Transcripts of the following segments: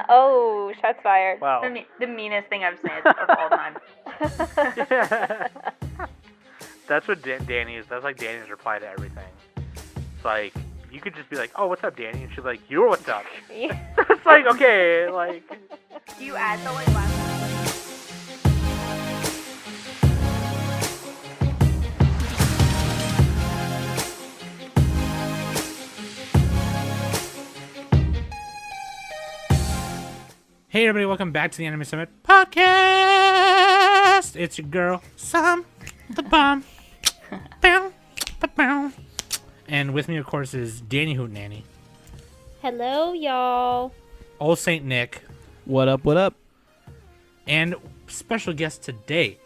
Oh, shots fired. Wow. The meanest thing I've said of all time. That's what Danny's. That's like Danny's reply to everything. It's like you could just be like, "Oh, what's up, Danny?" And she's like, "You're what's up." Yeah. It's like okay, like. Do you add the like last? Hey everybody, welcome back to the Anime Summit podcast. It's your girl, Sam, the bomb. Bow, ba, bow. And with me, of course, is Danny Hootenanny, Hello, y'all. Old Saint Nick, What up, what up? and special guest today.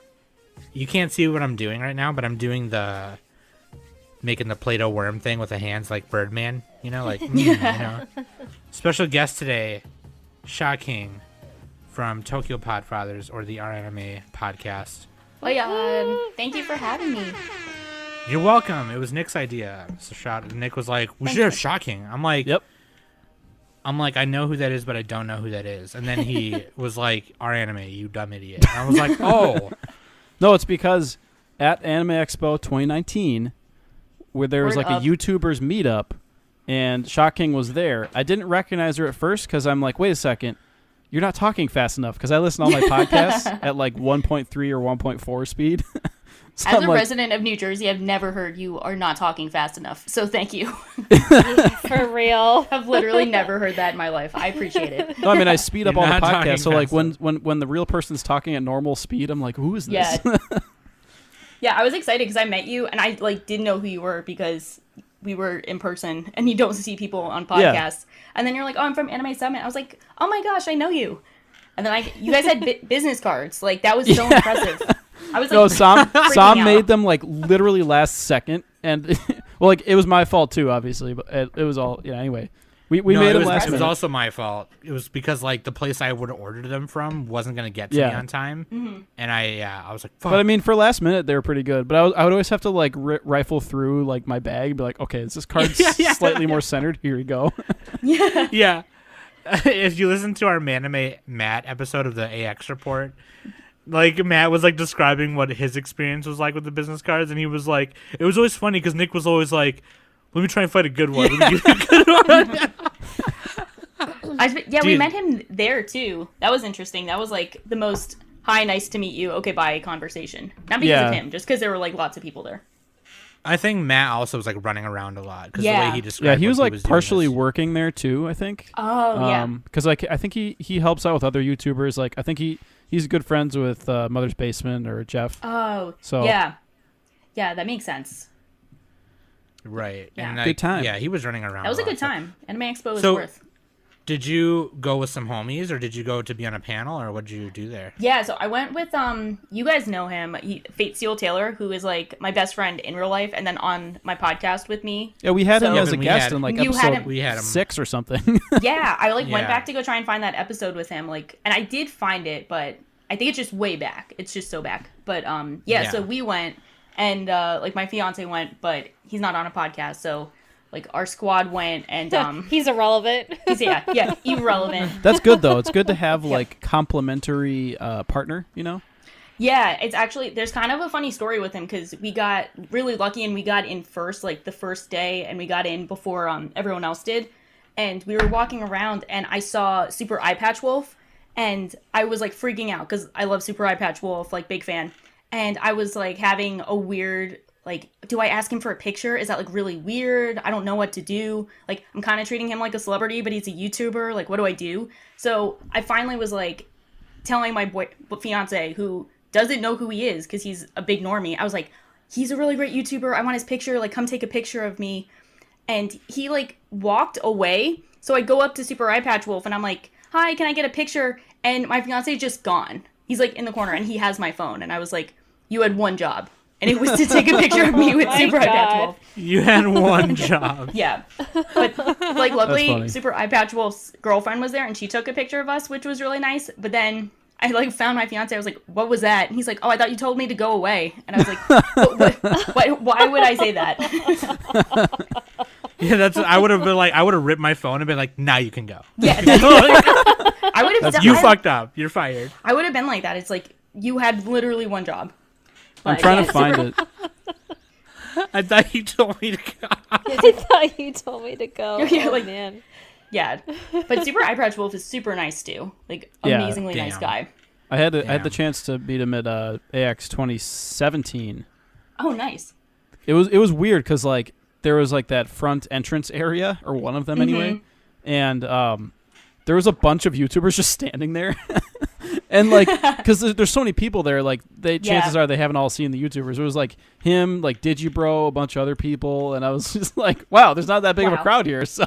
You can't see what I'm doing right now, but I'm doing making the Play-Doh worm thing with the hands like Birdman, you know, like, you know. Special guest today, Sha King from Tokyo Podfathers, or the R Anime podcast. Oh, thank you for having me. You're welcome. It was Nick's idea. So Nick was like, "We should have Sha King." I'm like, Yep. I know who that is, but I don't know who that is. And then he was like, "R Anime, you dumb idiot." And I was like, "Oh, No, it's because at Anime Expo 2019, where there was Word like up. a YouTubers meetup, and Shocking was there. I didn't recognize her at first because I'm like, wait a second, you're not talking fast enough, because I listen to all my podcasts at like 1.3 or 1.4 speed. So As I'm a like, resident of New Jersey, I've never heard you are not talking fast enough. So thank you. For real. I've literally never heard that in my life. I appreciate it. no, I mean, I speed up You're all the not talking podcasts. So like fast when the real person's talking at normal speed, I'm like, who is this? Yeah. Yeah, I was excited because I met you and I like didn't know who you were because we were in person and you don't see people on podcasts. And then you're like, "Oh, I'm from Anime Summit." I was like, "Oh my gosh, I know you." And then you guys had business cards. Like that was so impressive. I was like, No, Sam freaking made out. them like literally last second, and well, like it was my fault too, obviously, but it was all anyway. We no, made it them was, last it was minute. also my fault. It was because like the place I would have ordered them from wasn't gonna get to me Yeah. on time, and I was like, "Fuck." But I mean, for last minute, they were pretty good. But I would always have to like rifle through like my bag and be like, okay, is this card Yeah. slightly more centered? Here we go. Yeah. If you listen to our Manime Matt episode of the AX report, like Matt was like describing what his experience was like with the business cards, and he was like, it was always funny because Nick was always like, "Let me try and find a good one." Let me get a good one. We Dude. met him there too. That was interesting. That was like the most hi, nice to meet you, okay, bye conversation. Not because Yeah. of him, just because there were like lots of people there. I think Matt also was like running around a lot because the Yeah. way he described. Yeah, he was what like doing partially is- working there too. I think. Oh yeah. Because like I think he helps out with other YouTubers. Like I think he's good friends with Mother's Basement or Jeff. Oh So- yeah, that makes sense. Right. Yeah. And, Good like, time. Yeah, he was running around. That was a lot, good so- time. Anime Expo was So- worth. Did you go with some homies, or did you go to be on a panel, or what did you do there? Yeah, so I went with you guys know him, Fate Seal Taylor, who is like my best friend in real life, and then on my podcast with me. Yeah, we had him So- as a We guest had- in like You had episode him- We had him. 6 or something. Yeah, I like went Yeah. back to go try and find that episode with him, like, and I did find it, but I think it's just way back. It's just so back. But Yeah. so we went, and like my fiance went, but he's not on a podcast, so like our squad went, and He's irrelevant. yeah, irrelevant. That's good though. It's good to have like complimentary partner. You know. Yeah, it's actually, there's kind of a funny story with him because we got really lucky and we got in first, like the first day, and we got in before everyone else did. And we were walking around and I saw Super Eye Patch Wolf and I was like freaking out because I love Super Eye Patch Wolf, like big fan. And I was like having a weird, like, do I ask him for a picture? Is that like really weird? I don't know what to do. Like, I'm kind of treating him like a celebrity, but he's a YouTuber. Like, what do I do? So I finally was like telling my fiance, who doesn't know who he is because he's a big normie. I was like, he's a really great YouTuber. I want his picture. Like, come take a picture of me. And he like walked away. So I go up to Super Eye Patch Wolf and I'm like, hi, can I get a picture? And my fiance just gone. He's like in the corner and he has my phone. And I was like, you had one job. And it was to take a picture of me with my Super Eye Patch God. Wolf. You had one job. Yeah. But like luckily funny. Super Eye Patch Wolf's girlfriend was there and she took a picture of us, which was really nice. But then I like found my fiance. I was like, what was that? And he's like, oh, I thought you told me to go away. And I was like, why would I say that? Yeah, that's. I would have been like, I would have ripped my phone and been like, now you can go. Yeah, I would have. You fucked up. You're fired. I would have been like that. It's like you had literally one job. I'm trying to find it. I thought you told me to go. I thought you told me to go. Yeah, Oh, like- man. Yeah, but Super Eye Patch Wolf is super nice too. Like Yeah. amazingly nice Damn. guy. I had the Damn. chance to beat him at AX 2017. Oh, nice. It was weird because like there was like that front entrance area, or one of them anyway, and there was a bunch of YouTubers just standing there, and like because there's so many people there, like chances are they haven't all seen the YouTubers. It was like him, like Digibro, a bunch of other people, and I was just like, wow, there's not that big of a Wow. crowd here. So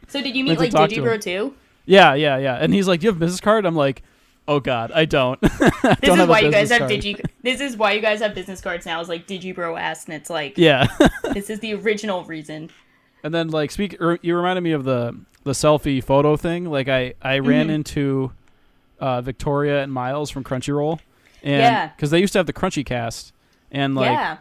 So did you Like meet to like talk to Digibro him. too? yeah, and he's like, do you have a business card? I'm like, oh god, I don't. I This don't is have a why you guys business have card. This is why you guys have business cards now. Is like Digibro asked, and it's like Yeah. this is the original reason. And then like you reminded me of the selfie photo thing. Like I ran into Victoria and Miles from Crunchyroll, and Yeah. because they used to have the Crunchy Cast, and like Yeah.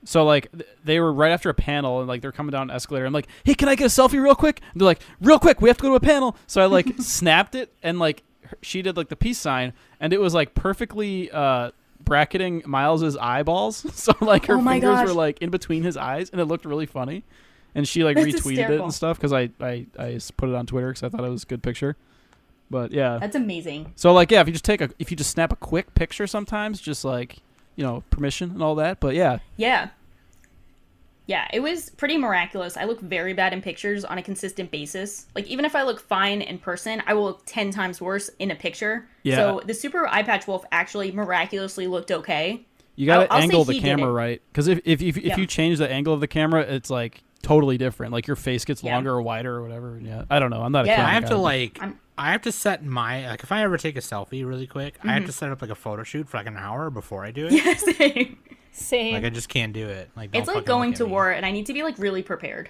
so like they were right after a panel, and like they're coming down an escalator. I'm like, hey, can I get a selfie real quick? And they're like, real quick, we have to go to a panel. So I like snapped it, and like she did like the peace sign, and it was like perfectly bracketing Miles's eyeballs. So like her Oh my fingers gosh. were like in between his eyes, and it looked really funny. And she like That's retweeted it hysterical. and stuff because I just put it on Twitter because I thought it was a good picture. But yeah, That's amazing. so like yeah, if you just snap a quick picture, sometimes just like permission and all that. But yeah, Yeah. Yeah, it was pretty miraculous. I look very bad in pictures on a consistent basis. Like, even if I look fine in person, I will look 10 times worse in a picture. Yeah. So the Super Eye Patch Wolf actually miraculously looked okay. you gotta I'll say angle the he did camera it. right, because if Yeah. you change the angle of the camera, it's like totally different. Like your face gets Yeah. longer or wider or whatever. Yeah, I don't know. I'm not a Yeah. camera I have guy, to but- like. I'm- I have to set my like if I ever take a selfie really quick, I have to set up like a photo shoot for like an hour before I do it. Yeah, same. Same. Like I just can't do it. Like don't It's like fucking going look at to me. war, and I need to be, like, really prepared.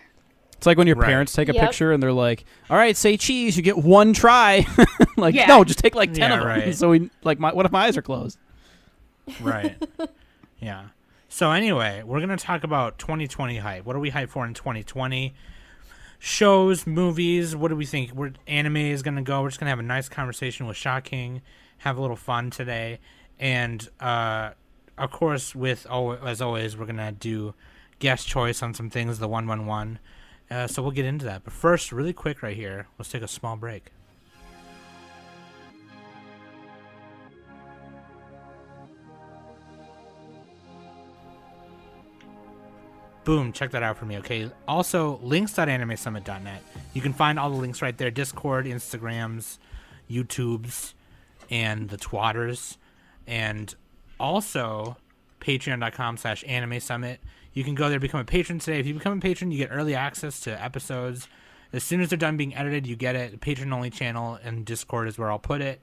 It's like when your Right. parents take a Yep. picture and they're like, "All right, say cheese, you get one try." Like, Yeah. no, just take like 10 Yeah, of them. right. So we like, what if my eyes are closed? Right. Yeah. So anyway, we're gonna talk about 2020 hype. What are we hyped for in 2020? Shows, movies. What do we think? Where anime is gonna go? We're just gonna have a nice conversation with Shocking, have a little fun today, and of course, as always, we're gonna do guest choice on some things. The 111. So we'll get into that. But first, really quick, right here, let's take a small break. Boom, check that out for me, okay? Also, links.animesummit.net. You can find all the links right there. Discord, Instagrams, YouTubes, and the Twatters. And also, patreon.com/anime summit. You can go there, become a patron today. If you become a patron, you get early access to episodes. As soon as they're done being edited, you get it. Patron-only channel, and Discord is where I'll put it.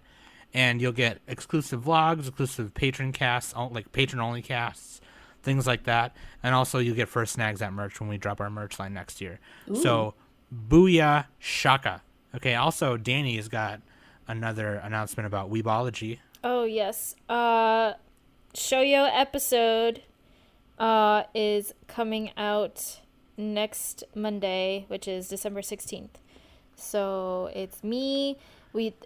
And you'll get exclusive vlogs, exclusive patron casts, like patron-only casts, things like that. And also you'll get first snags at merch when we drop our merch line next year. So, booyah shaka. Okay, also Danny has got another announcement about Weebology. Oh yes. Shoujo episode is coming out next Monday, which is December 16th. So it's me,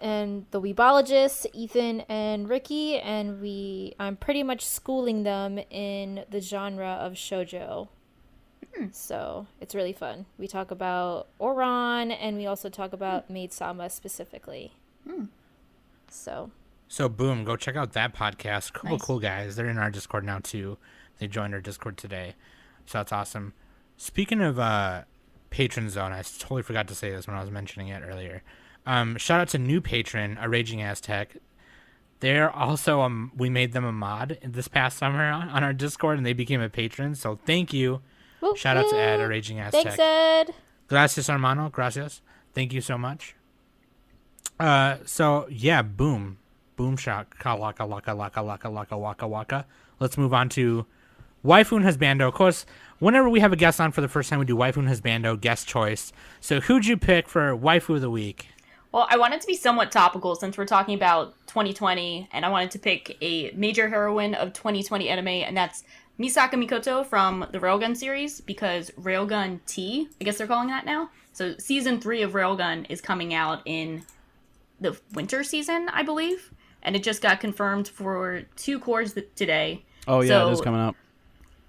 and the Weebologists, Ethan and Ricky, and I'm pretty much schooling them in the genre of shoujo. So it's really fun. We talk about Oran, and we also talk about Maid Sama specifically. So So boom, go check out that podcast. Couple Nice. cool guys. They're in our Discord now too. They joined our Discord today. So that's awesome. Speaking of Patron Zone, I totally forgot to say this when I was mentioning it earlier. Shout out to new patron, A Raging Aztec. They're also we made them a mod this past summer on our Discord, and they became a patron. So thank you. whoop, Shout out to Ed, A whoop. Raging Aztec. Thanks, Ed. Gracias, hermano. Gracias. Thank you so much. So yeah, boom. Boom shock. Ka laka laka laka laka laka waka waka. Let's move on to Waifu Husbando. Of course, whenever we have a guest on for the first time, we do Waifu Husbando guest choice. So who'd you pick for Waifu of the Week? Well, I wanted to be somewhat topical since we're talking about 2020, and I wanted to pick a major heroine of 2020 anime, and that's Misaka Mikoto from the Railgun series, because Railgun T, I guess they're calling that now. So season 3 of Railgun is coming out in the winter season, I believe. And it just got confirmed for 2 cores today. Oh, yeah, so, it is coming out.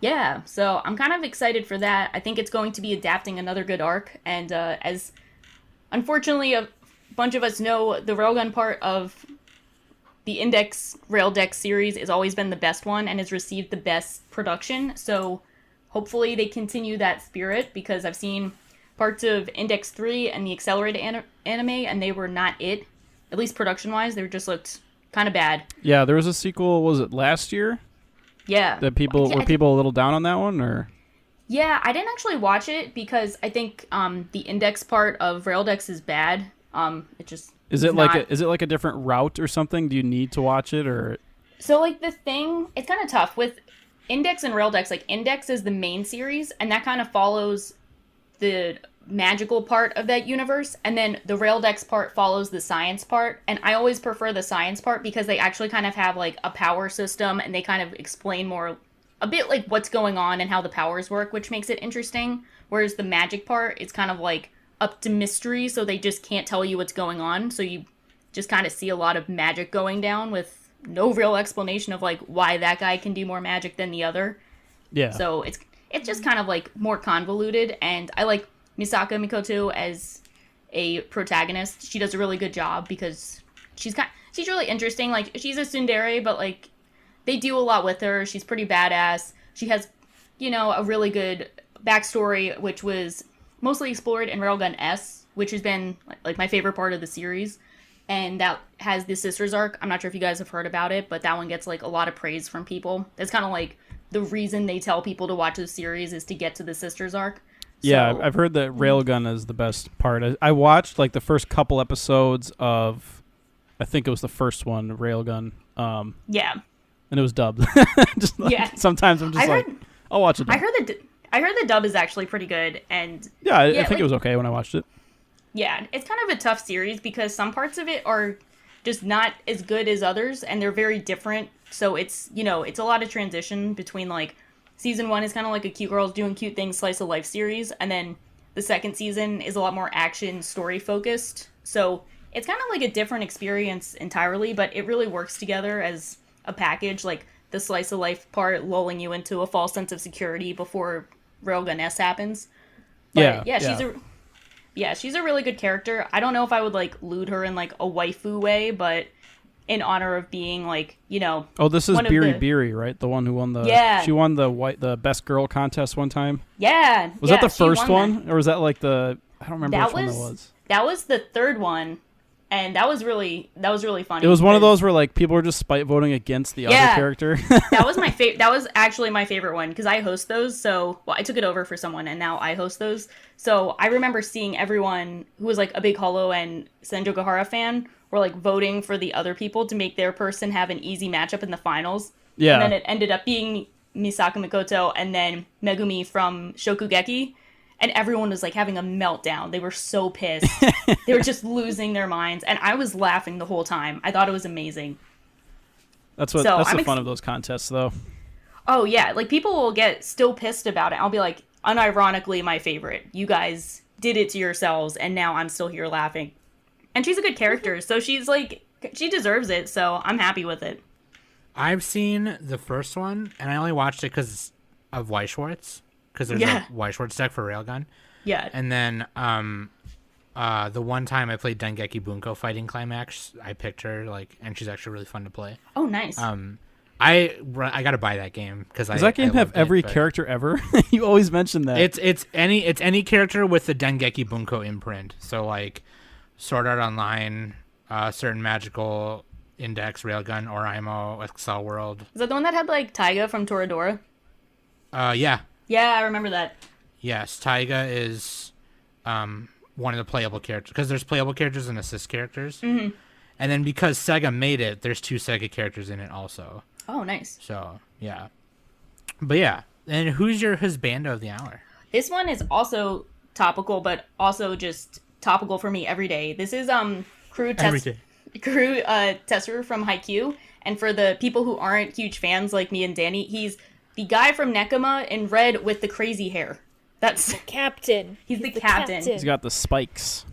Yeah, so I'm kind of excited for that. I think it's going to be adapting another good arc. And as unfortunately a bunch of us know, the Railgun part of the Index Raildex series has always been the best one and has received the best production. So hopefully they continue that spirit, because I've seen parts of Index 3 and the Accelerated anime, and they were not it. At least production-wise, they just looked kind of bad. Yeah, there was a sequel, was it last year? Yeah. That were people a little down on that one, or? Yeah, I didn't actually watch it because I think the Index part of Raildex is bad. It just is it like a different route or something? Do you need to watch it, or? So like the thing, it's kind of tough with Index and Raildex. Like Index is the main series, and that kind of follows the magical part of that universe, and then the Raildex part follows the science part. And I always prefer the science part because they actually kind of have like a power system, and they kind of explain more a bit like what's going on and how the powers work, which makes it interesting. Whereas the magic part, it's kind of like up to mystery, so they just can't tell you what's going on. So you just kind of see a lot of magic going down with no real explanation of like why that guy can do more magic than the other. Yeah. So it's just kind of like more convoluted, and I like Misaka Mikoto as a protagonist. She does a really good job because she's really interesting. Like, she's a tsundere, but like they do a lot with her. She's pretty badass. She has, a really good backstory, which was mostly explored in Railgun S, which has been like my favorite part of the series. And that has the Sisters arc. I'm not sure if you guys have heard about it, but that one gets like a lot of praise from people. That's kind of like the reason they tell people to watch the series, is to get to the Sisters arc. Yeah, So, I've heard that Railgun is the best part. I watched like the first couple episodes of, I think it was the first one, Railgun. yeah. And it was dubbed. Just like, Yeah. sometimes I'm just I'll watch it. I heard the dub is actually pretty good, and I think it was okay when I watched it. yeah, it's kind of a tough series because some parts of it are just not as good as others, and they're very different. So it's it's a lot of transition between like season 1 is kind of like a cute girls doing cute things slice of life series, and then the second season is a lot more action story focused. So it's kind of like a different experience entirely, but it really works together as a package. Like the slice of life part lulling you into a false sense of security before Railgun S happens. But she's a really good character. I don't know if I would like lewd her in like a waifu way, but in honor of being like, Oh, this is Biri Biri, right? The one who won the she won the best girl contest one time. Yeah. Was that the first one? Or was that like I don't remember which one that was. That was the third one. And that was really funny. It was one of those where like people were just spite voting against the other character. That was my that was actually my favorite one, because I host those. So I took it over for someone, and now I host those. So I remember seeing everyone who was like a big Hollow and Senjo Gahara fan were like voting for the other people to make their person have an easy matchup in the finals. Yeah. And then it ended up being Misaka Mikoto and then Megumi from Shokugeki. And everyone was like having a meltdown. They were so pissed. They were just losing their minds. And I was laughing the whole time. I thought it was amazing. That's the fun of those contests, though. Oh, yeah. Like, people will get still pissed about it. I'll be like, unironically my favorite. You guys did it to yourselves, and now I'm still here laughing. And she's a good character, so she's like, she deserves it, so I'm happy with it. I've seen the first one, and I only watched it because of Weishwartz. Because there's a Weishwartz deck for Railgun. Yeah. And then the one time I played Dengeki Bunko Fighting Climax, I picked her, and she's actually really fun to play. Oh, nice. I got to buy that game because does that game have every character ever? You always mention that. It's any character with the Dengeki Bunko imprint. So like Sword Art Online, certain magical Index, Railgun, Oraimo, Excel World. Is that the one that had like Taiga from Toradora? Yeah. Yeah, I remember that. Yes, Taiga is one of the playable characters, because there's playable characters and assist characters. Mm-hmm. And then because Sega made it, there's 2 Sega characters in it also. Oh, nice. So, yeah. But yeah, and who's your husbando of the hour? This one is also topical, but also just topical for me every day. This is Kuru Tetsuru from Haikyuu. And for the people who aren't huge fans like me and Danny, he's the guy from Nekoma in red with the crazy hair. That's Captain. He's the captain. He's got the spikes.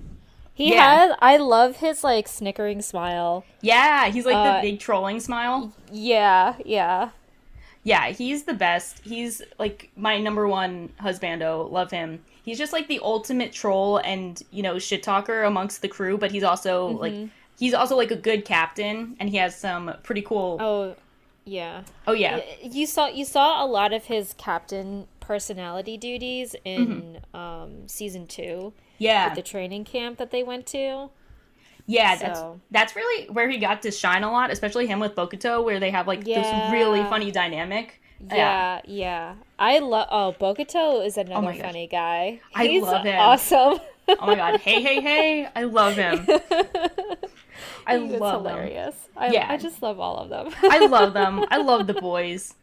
He Yeah. has. I love his like snickering smile. Yeah, he's like the big trolling smile. Yeah. Yeah, he's the best. He's like my number one husbando. Love him. He's just like the ultimate troll and, you know, shit talker amongst the crew, but he's also like a good captain, and he has some pretty cool. Oh, yeah. Oh yeah. You saw a lot of his captain personality duties in season 2. Yeah. With the training camp that they went to. Yeah, So- that's really where he got to shine a lot, especially him with Bokuto, where they have like this Yeah. really funny dynamic. Yeah. I love. Oh, Bokuto is another my gosh. funny guy. I He's love him. Awesome. Oh my god, hey, I love him. I He was love him. hilarious. Yeah. I just love all of them. I love them. I love the boys.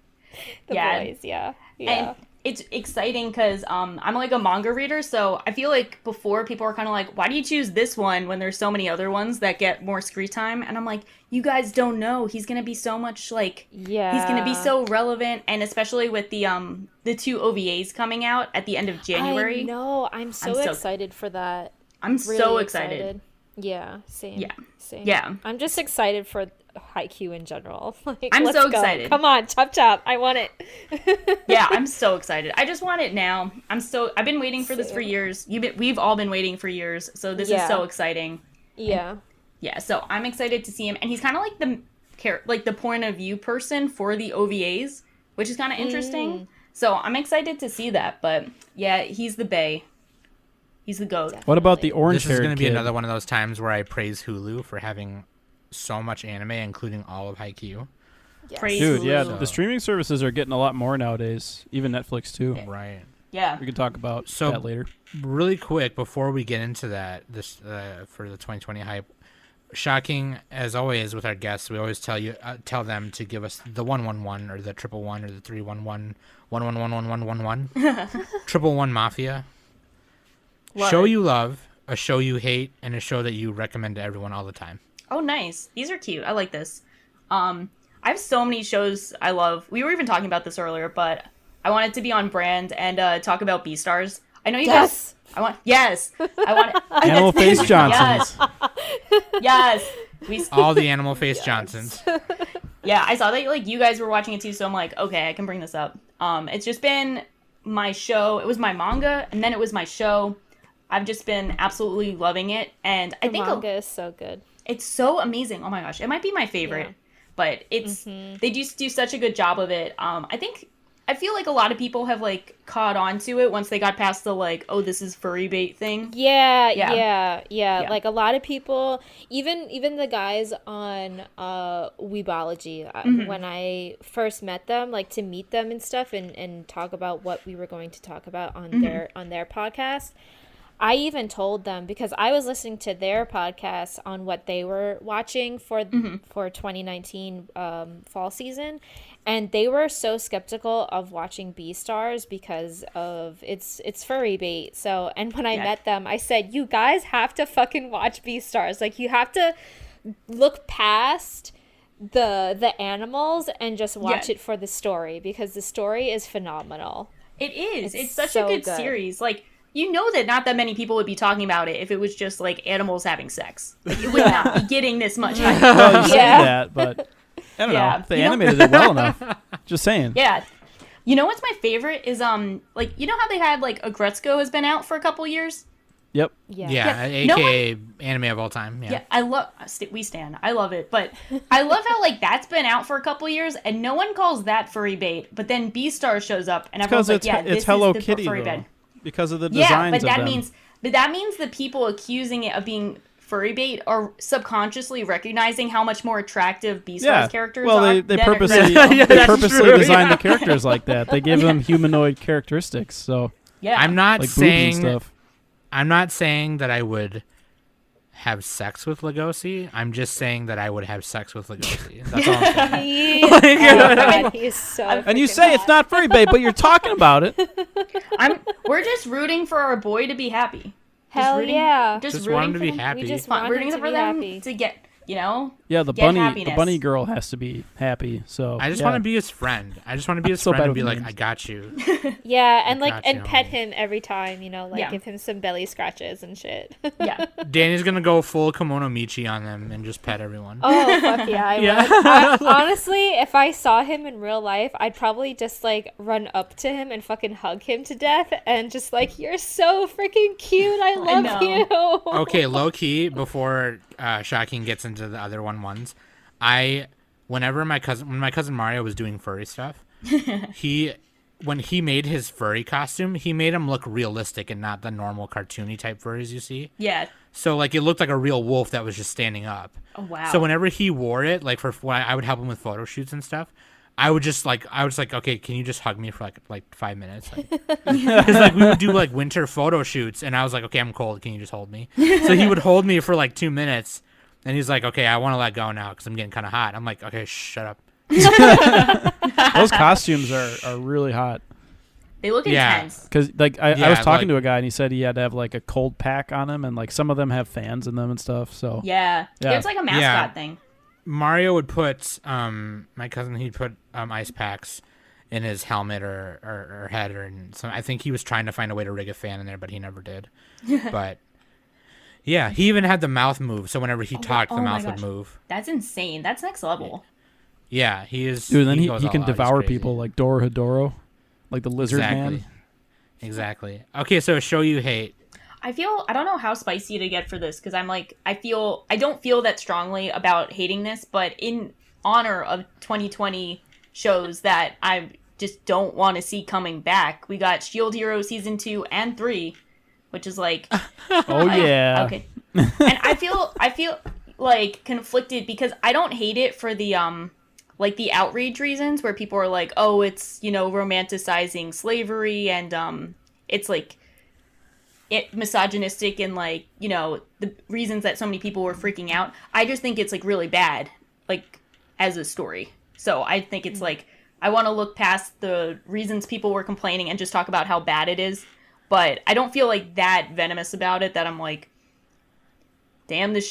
The boys, yeah. And it's exciting because I'm like a manga reader, so I feel like before people are kind of like, why do you choose this one when there's so many other ones that get more screen time? And I'm like, you guys don't know. He's gonna be so much like, he's gonna be so relevant, and especially with the 2 OVAs coming out at the end of January. I know. I'm so excited for that. I'm Really so excited. Yeah, same. Yeah. Same. Yeah. I'm just excited for Haikyuu in general. Like, I'm let's so go. excited. Come on, chop. I want it. Yeah, I'm so excited. I just want it now. I've been waiting for this for years. We've all been waiting for years, so this is so exciting. Yeah. Yeah, so I'm excited to see him, and he's kind of like the point of view person for the OVAs, which is kind of interesting. So I'm excited to see that. But yeah, he's the bae. He's the goat. What about the orange This is haired going to be kid? another one of those times where I praise Hulu for having so much anime, including all of Haikyuu. Yes. Praise Dude, yeah, Hulu. the streaming services are getting a lot more nowadays. Even Netflix too. Right. Yeah. We can talk about So- that later. Really quick before we get into that, this for the 2020 hype. Shocking as always with our guests, we always tell them to give us the 111 or the 111 or the 311 1111111 111 Mafia. Love Show it. you love, a show you hate, and a show that you recommend to everyone all the time. Oh, nice. These are cute. I like this. I have so many shows I love. We were even talking about this earlier, but I wanted to be on brand and talk about Beastars. I know you guys. I want. Animal Face Johnsons. Yes. All the animal face Johnsons. Yeah, I saw that like you guys were watching it too, so I'm like, okay, I can bring this up. It's just been my show. It was my manga, and then it was my show. I've just been absolutely loving it, and I think manga is so good. it's so amazing. Oh my gosh, it might be my favorite, Yeah. but it's they just do such a good job of it. I feel like a lot of people have like caught on to it once they got past the like, oh, this is furry bait thing. Yeah. Like a lot of people, even the guys on Weebology, when I first met them, like to meet them and stuff and talk about what we were going to talk about on their podcast. I even told them, because I was listening to their podcast on what they were watching for 2019 fall season, and they were so skeptical of watching Beastars because of it's furry bait. So, and when I met them, I said, you guys have to fucking watch Beastars. Like, you have to look past the animals and just watch it for the story, because the story is phenomenal. It is. It's such so a good good. series. Like, you know that not that many people would be talking about it if it was just like animals having sex. Like, it would not be getting this much hype. Well, you say Yeah. that, but I don't know. Yeah. If they You know- animated it well enough. Just saying. Yeah. You know what's my favorite is like, you know how they had like Agretzko has been out for a couple years? Yep. Yeah. Yeah, no aka anime of all time. Yeah, I love we stand. I love it, but I love how like that's been out for a couple years and no one calls that furry bait. But then Beastars shows up and everyone's Because like, "Yeah, this it's Hello is the Kitty furry though. bait." Because of the Yeah, designs but of that them. means the people accusing it of being furry bait are subconsciously recognizing how much more attractive Beastars characters well, are. they than purposely Agretzko. they that's purposely true, designed yeah. the characters like that. They give them humanoid characteristics. So Yeah, I'm not like boobs and saying stuff. I'm not saying that I would have sex with Legosi. I'm just saying that I would have sex with Legosi. That's all I'm saying. Oh God, he is so. And you freaking say hot. it's not furry bait, but you're talking about it. we're just rooting for our boy to be happy. Hell rooting- yeah. Just Just rooting want him to for be them. happy. We just Fun, want rooting him to for be them happy. to get Yeah, the get bunny happiness. girl has to be happy. So I just yeah. want to be his friend. I just want to be his So friend bad and be with like, names. I got you. Yeah, and Gotcha, and pet homie. him every time, Yeah. give him some belly scratches and shit. Yeah. Danny's gonna go full Kimono Michi on them and just pet everyone. Oh, fuck yeah, I Yeah. would. Honestly, if I saw him in real life, I'd probably just run up to him and fucking hug him to death and just you're so freaking cute. I love know. you. Okay, low key, before Shocking gets into the other ones, when my cousin Mario was doing furry stuff, when he made his furry costume, he made him look realistic and not the normal cartoony type furries you see. Yeah. So it looked like a real wolf that was just standing up. Oh wow. So whenever he wore it, for when I would help him with photo shoots and stuff, I was okay, can you just hug me for 5 minutes? Because we would do winter photo shoots, and I was like, okay, I'm cold. Can you just hold me? So he would hold me for 2 minutes, and he's like, okay, I want to let go now because I'm getting kind of hot. I'm like, okay, shut up. Those costumes are really hot. They look Yeah. intense. Because I Yeah, was talking to a guy and he said he had to have a cold pack on him, and some of them have fans in them and stuff. So Yeah. Yeah. It's like a mascot Yeah. thing. Mario would put my cousin. He'd put ice packs in his helmet or head, I think he was trying to find a way to rig a fan in there, but he never did. But yeah, he even had the mouth move. So whenever he talked, oh the my mouth would gosh. move. That's insane. That's next level. Yeah, he is. dude, then he goes all can out. He's devour crazy. people like Dora Hedoro, like the lizard man. Exactly. Okay, so a show you hate. I don't know how spicy to get for this because I don't feel that strongly about hating this, but in honor of 2020 shows that I just don't want to see coming back, we got Shield Hero season 2 and 3, which is Oh yeah. okay. And I feel conflicted because I don't hate it for the the outrage reasons where people are like, oh, it's romanticizing slavery and it's misogynistic and the reasons that so many people were freaking out. I just think it's really bad as a story. So I think it's I want to look past the reasons people were complaining and just talk about how bad it is. But I don't feel that venomous about it that I'm damn the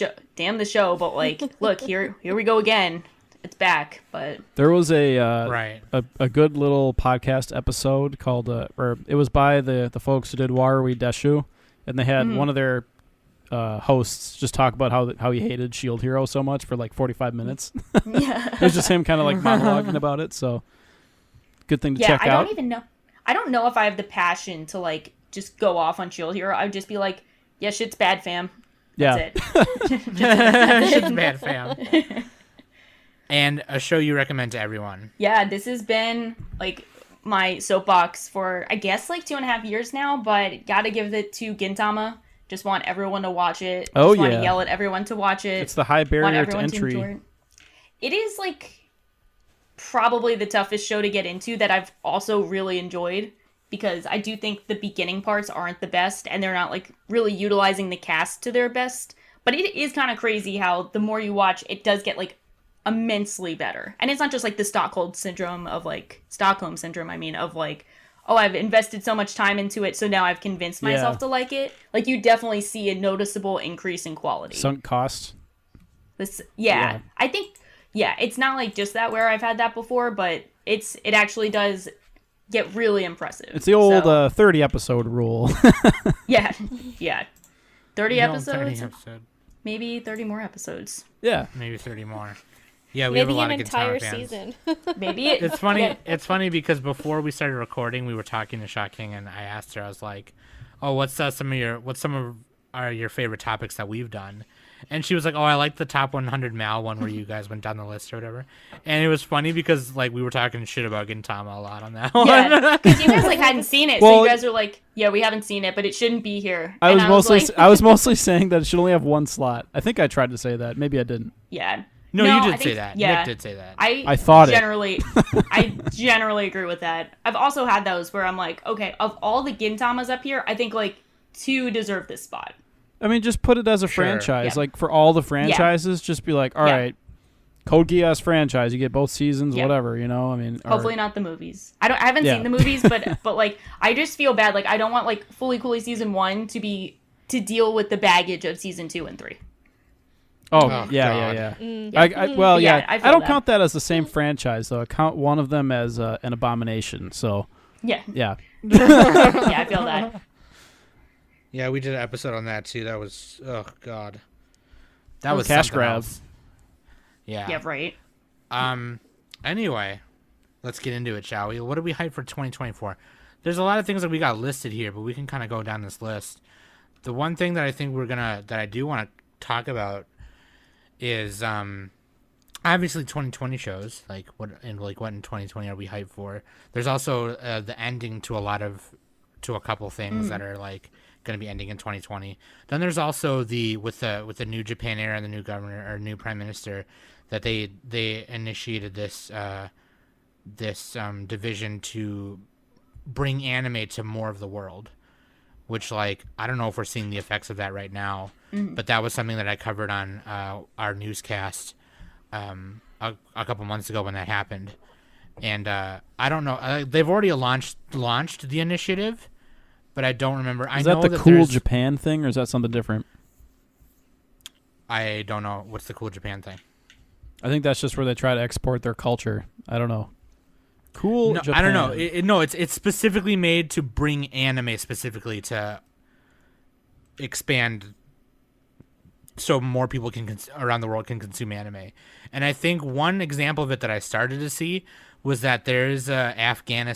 show, but look, here we go again. It's back. But There was a Right. a good little podcast episode called or it was by the folks who did Warui Deshu, and they had one of their hosts just talk about how he hated Shield Hero so much for 45 minutes. yeah. It was just him kind of monologuing about it. So good thing to check I out. don't even know. I don't know if I have the passion to just go off on Shield Hero. I would just be yeah, shit's bad, fam. Yeah. That's it. Shit's bad, fam. And a show you recommend to everyone. Yeah, this has been my soapbox for I guess 2.5 years now, but gotta give it to Gintama. Just want everyone to watch it. Oh, Just want yeah. to yell at everyone to watch it. It's the high Want barrier to everyone to enjoy entry. it. It is probably the toughest show to get into that I've also really enjoyed because I do think the beginning parts aren't the best and they're not really utilizing the cast to their best. But it is kind of crazy how the more you watch, it does get immensely better. And it's not just the Stockholm syndrome of oh, I've invested so much time into it, so now I've convinced myself to like it. You definitely see a noticeable increase in quality. Sunk cost. Yeah. I think, it's not just that where I've had that before, but it actually does get really impressive. It's the old 30 episode rule. Yeah. 30 No, episode, 30 episode. maybe 30 more episodes. Yeah. Maybe 30 more. Yeah, we have a Maybe lot an of entire Gintama fans. season. Maybe It's funny. It's funny because before we started recording, we were talking to Shocking, and I asked her. I was like, "Oh, what's some of your favorite topics that we've done?" And she was like, "Oh, I like the top 100 Mal one where you guys went down the list or whatever." And it was funny because we were talking shit about Gintama a lot on that one. Yeah, because you guys hadn't seen it, so Well, you guys are yeah, we haven't seen it, but it shouldn't be here. I And was mostly saying that it should only have one slot. I think I tried to say that. Maybe I didn't. yeah. No, I you did think- say that. Yeah. Nick did say that. I thought it. I generally agree with that. I've also had those where I'm okay, of all the Gintamas up here, I think 2 deserve this spot. I mean, just put it as a Sure. franchise. Yeah. For all the franchises, just be all Yeah. right, Code Geass franchise, you get both seasons, Yeah. whatever, I mean. Hopefully not the movies. I haven't Yeah. seen the movies, but I just feel bad. I don't want Fully Cooley season 1 to deal with the baggage of season 2 and 3. Oh, Oh, yeah. God. I feel I don't that. count that as the same franchise, though. I count one of them as an abomination. So, Yeah. yeah. Yeah, I feel that. Yeah, we did an episode on that too. That was God. That was cash something grab. else. Yeah. Yeah, right. Anyway, let's get into it, shall we? What do we hype for 2024? There's a lot of things that we got listed here, but we can kind of go down this list. The one thing that I think that I do want to talk about is obviously 2020 shows, like what in 2020 are we hyped for? There's also the ending to a couple things that are like going to be ending in 2020. Then there's also with the new Japan era and the new governor or new prime minister that they initiated this division to bring anime to more of the world, which like I don't know if we're seeing the effects of that right now, but that was something that I covered on our newscast a couple months ago when that happened. And I don't know, they've already launched the initiative, but I don't remember. Is that the Cool Japan thing, or is that something different? I don't know. What's the Cool Japan thing? I think that's just where they try to export their culture. I don't know. Cool Japan. I don't know. It's specifically made to bring anime specifically to expand so more people around the world can consume anime. And I think one example of it that I started to see was that there's an Afghan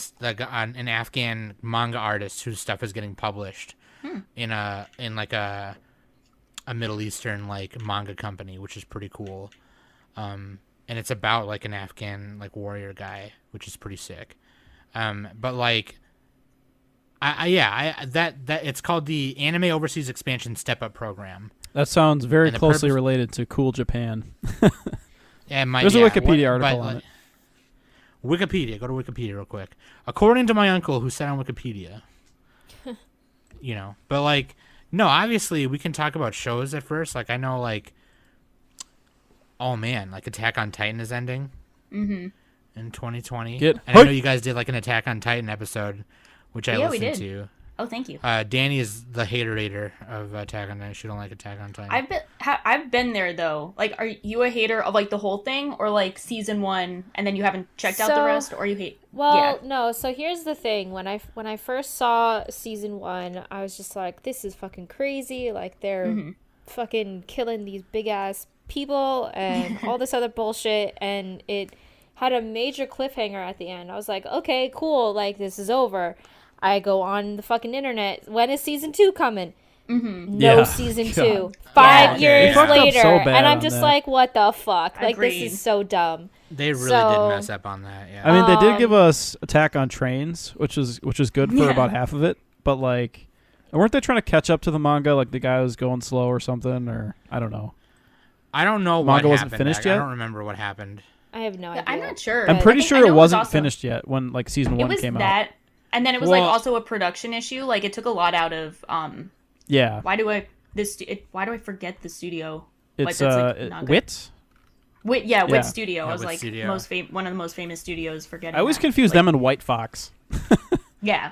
manga artist whose stuff is getting published in a Middle Eastern like manga company, which is pretty cool. And it's about like an Afghan like warrior guy, which is pretty sick. But like, that it's called the Anime Overseas Expansion Step Up Program. That sounds very closely related to Cool Japan. There's a Wikipedia article on it. Wikipedia. Go to Wikipedia real quick. According to my uncle who sat on Wikipedia. But like, no, obviously we can talk about shows at first. Like I know like, oh man, like Attack on Titan is ending in 2020. And I know you guys did like an Attack on Titan episode, which I listened to. Oh, thank you. Danny is the hater of Attack on Titan. She don't like Attack on Titan. I've been there though. Like, are you a hater of like the whole thing, or like season 1 and then you haven't checked out the rest, or you hate? Well, no. So here's the thing: when I first saw season 1, I was just like, "This is fucking crazy! Like they're fucking killing these big ass people and all this other bullshit." And it had a major cliffhanger at the end. I was like, "Okay, cool. Like this is over." I go on the fucking internet. When is season 2 coming? No season 2. 5 years later, and I'm just like, what the fuck? Like this is so dumb. They really did mess up on that. Yeah. I mean, they did give us Attack on Trains, which is good for about half of it. But like, weren't they trying to catch up to the manga? Like the guy was going slow or something, or I don't know. I don't know. Manga what wasn't happened. finished yet. I don't remember what happened. I have no idea. I'm not sure. I'm pretty sure it wasn't finished yet when like season 1 came out. And then it was like also a production issue. Like it took a lot out of. Yeah. Why do I forget the studio? It's like, Wit. Wit Studio. I was Wit like Studio. one of the most famous studios for getting. I always confuse them and White Fox. Yeah,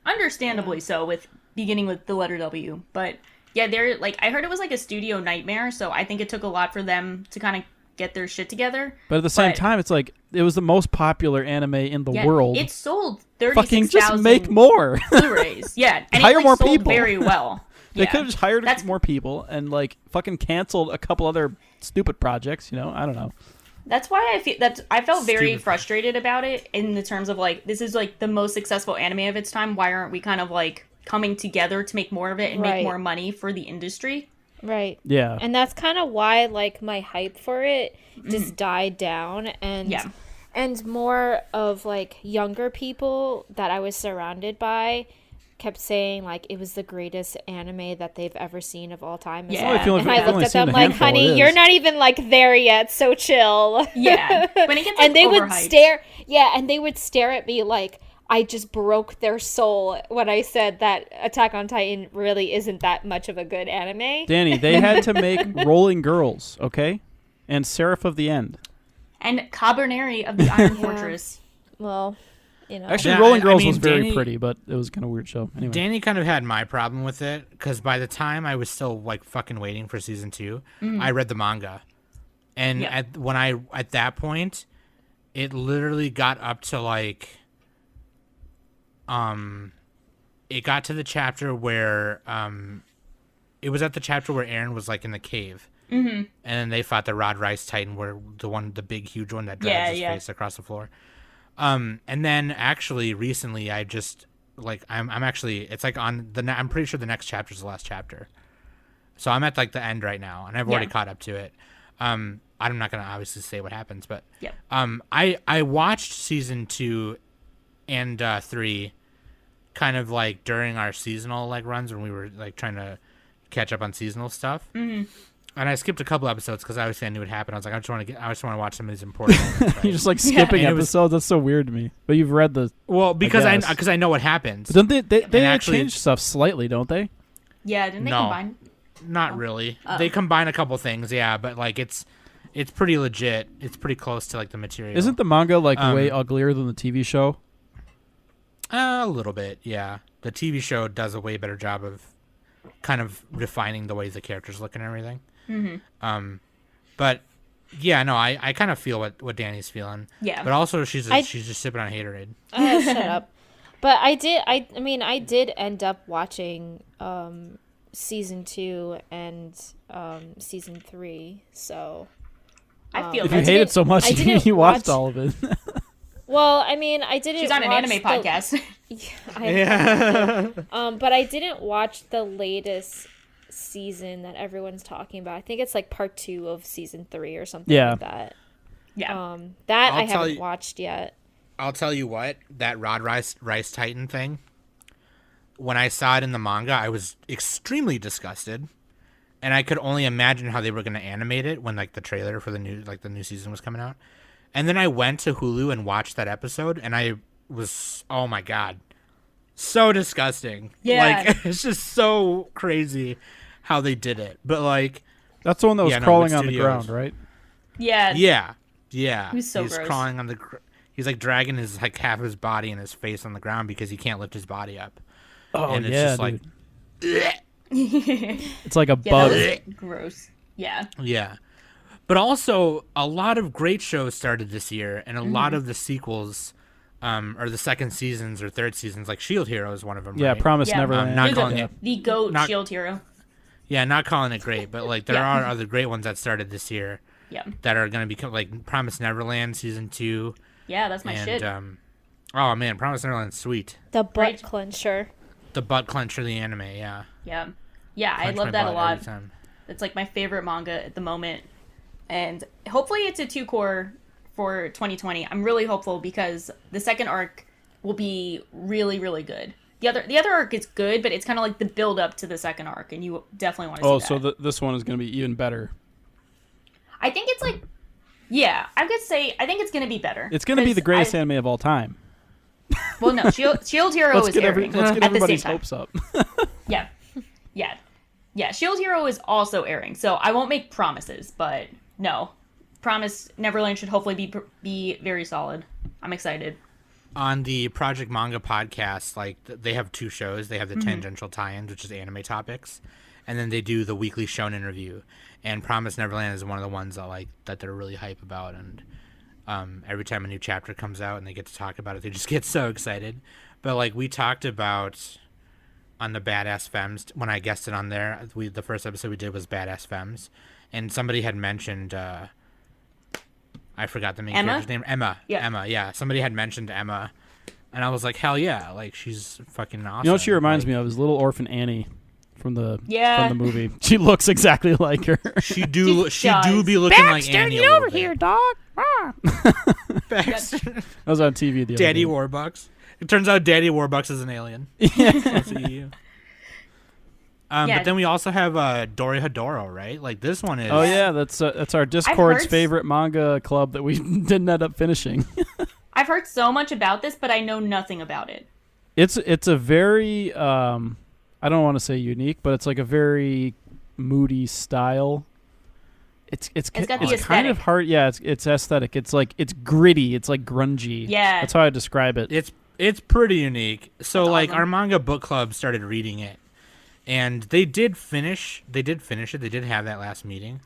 understandably so. With beginning with the letter W, but yeah, they're like I heard it was like a studio nightmare. So I think it took a lot for them to kind of get their shit together. But at the same time, it's like it was the most popular anime in the world. It sold 36,000 fucking just make more Blu-rays. Yeah, and hire more sold people very well. They could have just hired more people and like fucking canceled a couple other stupid projects. I don't know. That's why I felt very frustrated about it in the terms of like this is like the most successful anime of its time. Why aren't we kind of like coming together to make more of it and make more money for the industry? Right. Yeah. And that's kind of why like my hype for it just died down, and more of like younger people that I was surrounded by kept saying like it was the greatest anime that they've ever seen of all time. Yeah. And I looked at them like, honey, you're not even like there yet, so chill. Yeah. When it gets like, and they would overhyped. stare at me like I just broke their soul when I said that Attack on Titan really isn't that much of a good anime. Danny, they had to make Rolling Girls, okay? And Seraph of the End. And Cabernary of the Iron Fortress. Well, you know. Actually, Yeah, Rolling I Girls mean, was very Danny- pretty, but it was kind of a weird show. Anyway, Danny kind of had my problem with it because by the time I was still like fucking waiting for season 2, I read the manga, and Yeah. at that point, it literally got up to like, it got to the chapter where it was at the chapter where Aaron was like in the cave, and then they fought the Rod Rice Titan, where the big huge one that drags his face across the floor. And then actually recently I just like I'm actually it's like on I'm pretty sure the next chapter is the last chapter, so I'm at like the end right now and I've already caught up to it. I'm not gonna obviously say what happens, but I watched season 2 and 3 kind of like during our seasonal like runs when we were like trying to catch up on seasonal stuff. And I skipped a couple episodes because obviously I knew what happened. I was like, I just want to watch some of these important moments. Right? you're just like skipping And it was- episodes. That's so weird to me. But you've read the. Well, because guess. because I know what happens. But don't they actually- change stuff slightly, don't they? Yeah, didn't they No. combine? Not really. They combine a couple things, yeah, but like it's pretty legit. It's pretty close to like the material. Isn't the manga like way uglier than the TV show? A little bit, yeah. The TV show does a way better job of kind of refining the ways the characters look and everything. But yeah, no, I kind of feel what Danny's feeling. Yeah. But also she's just sipping on haterade. Shut up. But I did end up watching season 2 and season 3. So I feel If that. you hate it so much, I didn't you watched watch- all of it. well, I mean, I didn't. She's on an watch anime the- podcast. Yeah. But I didn't watch the latest season that everyone's talking about. I think it's like part 2 of season 3 or something Yeah. like that. Yeah. That I'll I tell haven't you- watched yet. I'll tell you what, that Rod Rice Titan thing, when I saw it in the manga, I was extremely disgusted. And I could only imagine how they were going to animate it when like the trailer for the new season was coming out. And then I went to Hulu and watched that episode and I was, oh my God, so disgusting. Yeah. Like, it's just so crazy how they did it. But like, That's the one that was Yeah, no, crawling with on the studios. ground, right? Yeah. yeah. He was so He's gross. crawling on he's like dragging his like half of his body and his face on the ground because he can't lift his body up. Oh And it's yeah, just like, dude. It's like a Yeah, bug. that was gross. Yeah. yeah. But also, a lot of great shows started this year, and a lot of the sequels, or the second seasons or third seasons, like Shield Hero is one of them. Yeah, right? Promise Yeah. Neverland. not The, calling go- it- the GOAT not- Shield Hero. Yeah, not calling it great, but like there Yeah. are other great ones that started this year Yeah. that are going to become like Promise Neverland season 2, Yeah, that's my and shit. oh man, Promise Neverland's sweet. The butt Right. clencher. The butt clencher, the anime, yeah. Yeah. Yeah, I Clench love my that a butt lot. every time. It's like my favorite manga at the moment. And hopefully it's a 2-core for 2020. I'm really hopeful because the second arc will be really, really good. The other arc is good, but it's kind of like the build up to the second arc, and you definitely want to Oh, see so that. this one is going to be even better. I think it's like, yeah, I could say I think it's going to be better. It's going to be 'Cause the greatest I- anime of all time. Well, no, Shield Hero Let's is get, airing let's get at the same everybody's time. hopes up. Yeah, yeah, yeah. Shield Hero is also airing, so I won't make promises, but no, Promise Neverland should hopefully be very solid. I'm excited. On the Project Manga podcast, like they have 2 shows. They have the Tangential Tie-ins, which is anime topics, and then they do the weekly shonen review. And Promise Neverland is one of the ones that they're really hype about. And every time a new chapter comes out and they get to talk about it, they just get so excited. But like we talked about on the Badass Femmes when I guested on there, the first episode we did was Badass Femmes, and somebody had mentioned. I forgot the main Emma? character's name. Emma. Yeah. Emma, yeah. Somebody had mentioned Emma. And I was like, hell yeah. Like, she's fucking awesome. You know what she reminds me of is Little Orphan Annie from the Yeah. from the movie. She looks exactly like her. She do does. be looking like Annie a little bit. dog. Baxter. That was on TV the other Daddy day. Warbucks. It turns out Daddy Warbucks is an alien. That's the EU. Yeah. But then we also have Dori Hadoro, right? Like this one is. Oh yeah, that's our Discord's heard- favorite manga club that we didn't end up finishing. I've heard so much about this, but I know nothing about it. It's a very I don't want to say unique, but it's like a very moody style. It's got the kind of aesthetic. hard. Yeah, it's aesthetic. It's like it's gritty. It's like grungy. Yeah. That's how I describe it. It's It's pretty unique. So That's like awesome. our manga book club started reading it, and they did finish it. They did have that last meeting.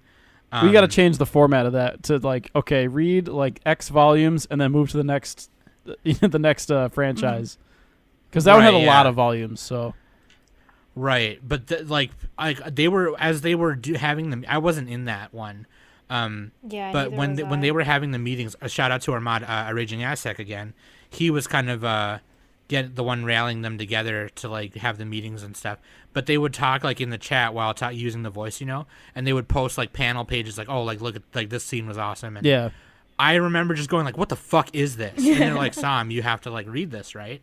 We got to change the format of that to like, okay, read like X volumes and then move to the next, the next franchise, because that one had a lot of volumes. So, right, but they were having them. I wasn't in that one. Yeah, But neither when was when I. they were having the meetings, a shout out to Armad, a Raging Aztec again. He was kind of get the one rallying them together to like have the meetings and stuff. But they would talk like in the chat while using the voice, and they would post like panel pages like, oh, like look at like this scene was awesome. And yeah. I remember just going like, what the fuck is this? And they're like, Sam, you have to like read this, right?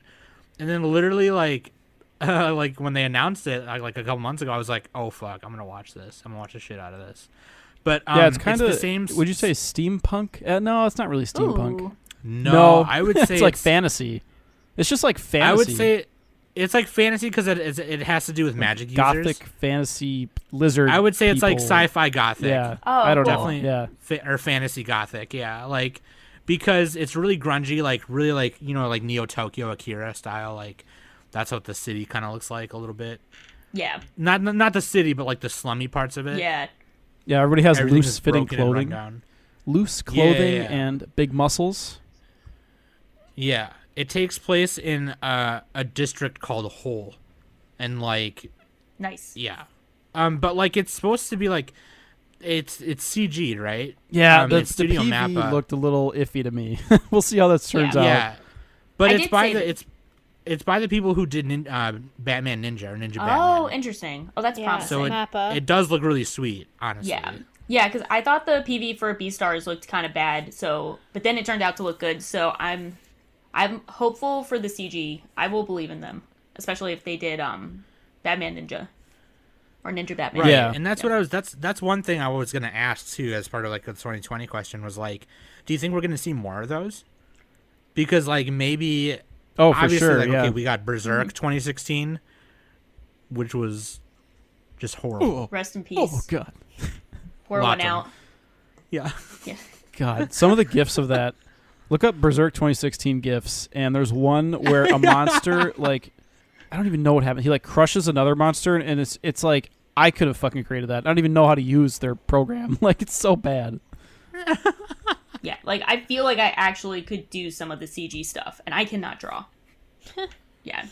And then literally like when they announced it like a couple months ago, I was like, oh fuck, I'm gonna watch this. I'm gonna watch the shit out of this. But Yeah, it's kind of the same. Would you say steampunk? No, it's not really steampunk. Ooh. No, I would say it's like fantasy. It's just like fantasy. I would say it's like fantasy because it has to do with magic users. Gothic fantasy lizard. I would say it's like people. sci-fi gothic. Yeah. Oh, I don't definitely. know. Yeah. Or fantasy gothic. Yeah, like because it's really grungy, like really like like Neo Tokyo Akira style. Like that's what the city kind of looks like a little bit. Yeah. Not the city, but like the slummy parts of it. Yeah. Yeah, everybody has Everything is loose fitting broken and run clothing. down. Loose clothing Yeah. and big muscles. Yeah, it takes place in a district called Hole, and like Nice. yeah, but like it's supposed to be like it's CG, right? Yeah, It's the Studio PV Mappa. looked a little iffy to me. We'll see how that turns out. Yeah, but I it's did by say the that- it's by the people who did Batman Ninja or Ninja Oh, Batman. interesting. Oh, that's Yeah, promising. So Mappa. it does look really sweet, honestly. Yeah. Yeah, because I thought the PV for Beastars looked kind of bad, but then it turned out to look good. So I'm hopeful for the CG. I will believe in them, especially if they did Batman Ninja or Ninja Batman. Right. Yeah. And that's one thing I was gonna ask too, as part of like the 2020 question was like, do you think we're gonna see more of those? Because like maybe Oh, for obviously sure. like Yeah. okay, we got Berserk 2016, which was just horrible. Rest in peace. Oh God. Pour Lots one of out. Yeah. Yeah. God, some of the gifs of that. Look up Berserk 2016 gifs, and there's one where a monster like I don't even know what happened. He like crushes another monster, and it's like I could have fucking created that. I don't even know how to use their program. Like it's so bad. Yeah, like I feel like I actually could do some of the CG stuff, and I cannot draw. Yeah,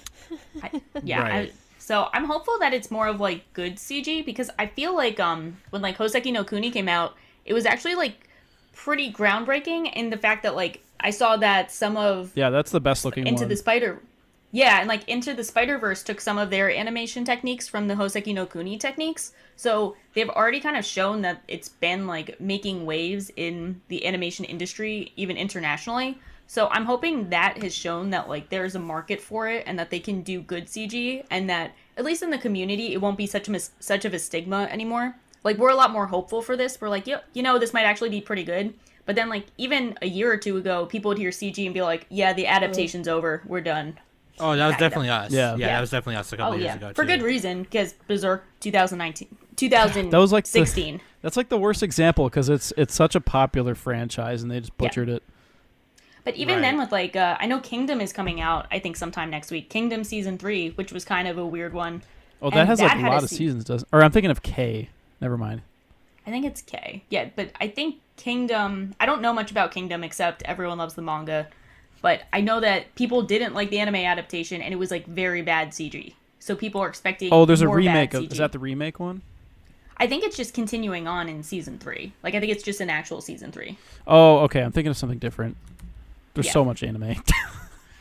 Right. So I'm hopeful that it's more of like good CG because I feel like when like Hoseki no Kuni came out, it was actually like pretty groundbreaking in the fact that like I saw that some of Yeah, that's the best looking Into one. the Spider. Yeah, and like Into the Spider-Verse took some of their animation techniques from the Hoseki no Kuni techniques. So they've already kind of shown that it's been like making waves in the animation industry, even internationally. So I'm hoping that has shown that like there's a market for it and that they can do good CG and that at least in the community it won't be such of a stigma anymore. Like we're a lot more hopeful for this. We're like, this might actually be pretty good. But then like even a year or two ago, people would hear CG and be like, yeah, the adaptation's over. We're done. Oh, that was Kind of. definitely us. Yeah. That was definitely us a couple years ago For too. good reason, because Berserk 2016. That was like that's like the worst example because it's such a popular franchise and they just butchered it. But even Right. then, with like, I know Kingdom is coming out. I think sometime next week. Kingdom season 3, which was kind of a weird one. Oh, that And has that like a had lot a of se- seasons, doesn't? Or I'm thinking of K. Never mind. I think it's K. Yeah, but I think Kingdom. I don't know much about Kingdom except everyone loves the manga. But I know that people didn't like the anime adaptation, and it was like very bad CG. So people are expecting. Oh, there's a more remake. bad Is CG. that the remake one? I think it's just continuing on in season 3. Like I think it's just an actual season 3. Oh, okay. I'm thinking of something different. There's Yeah. so much anime.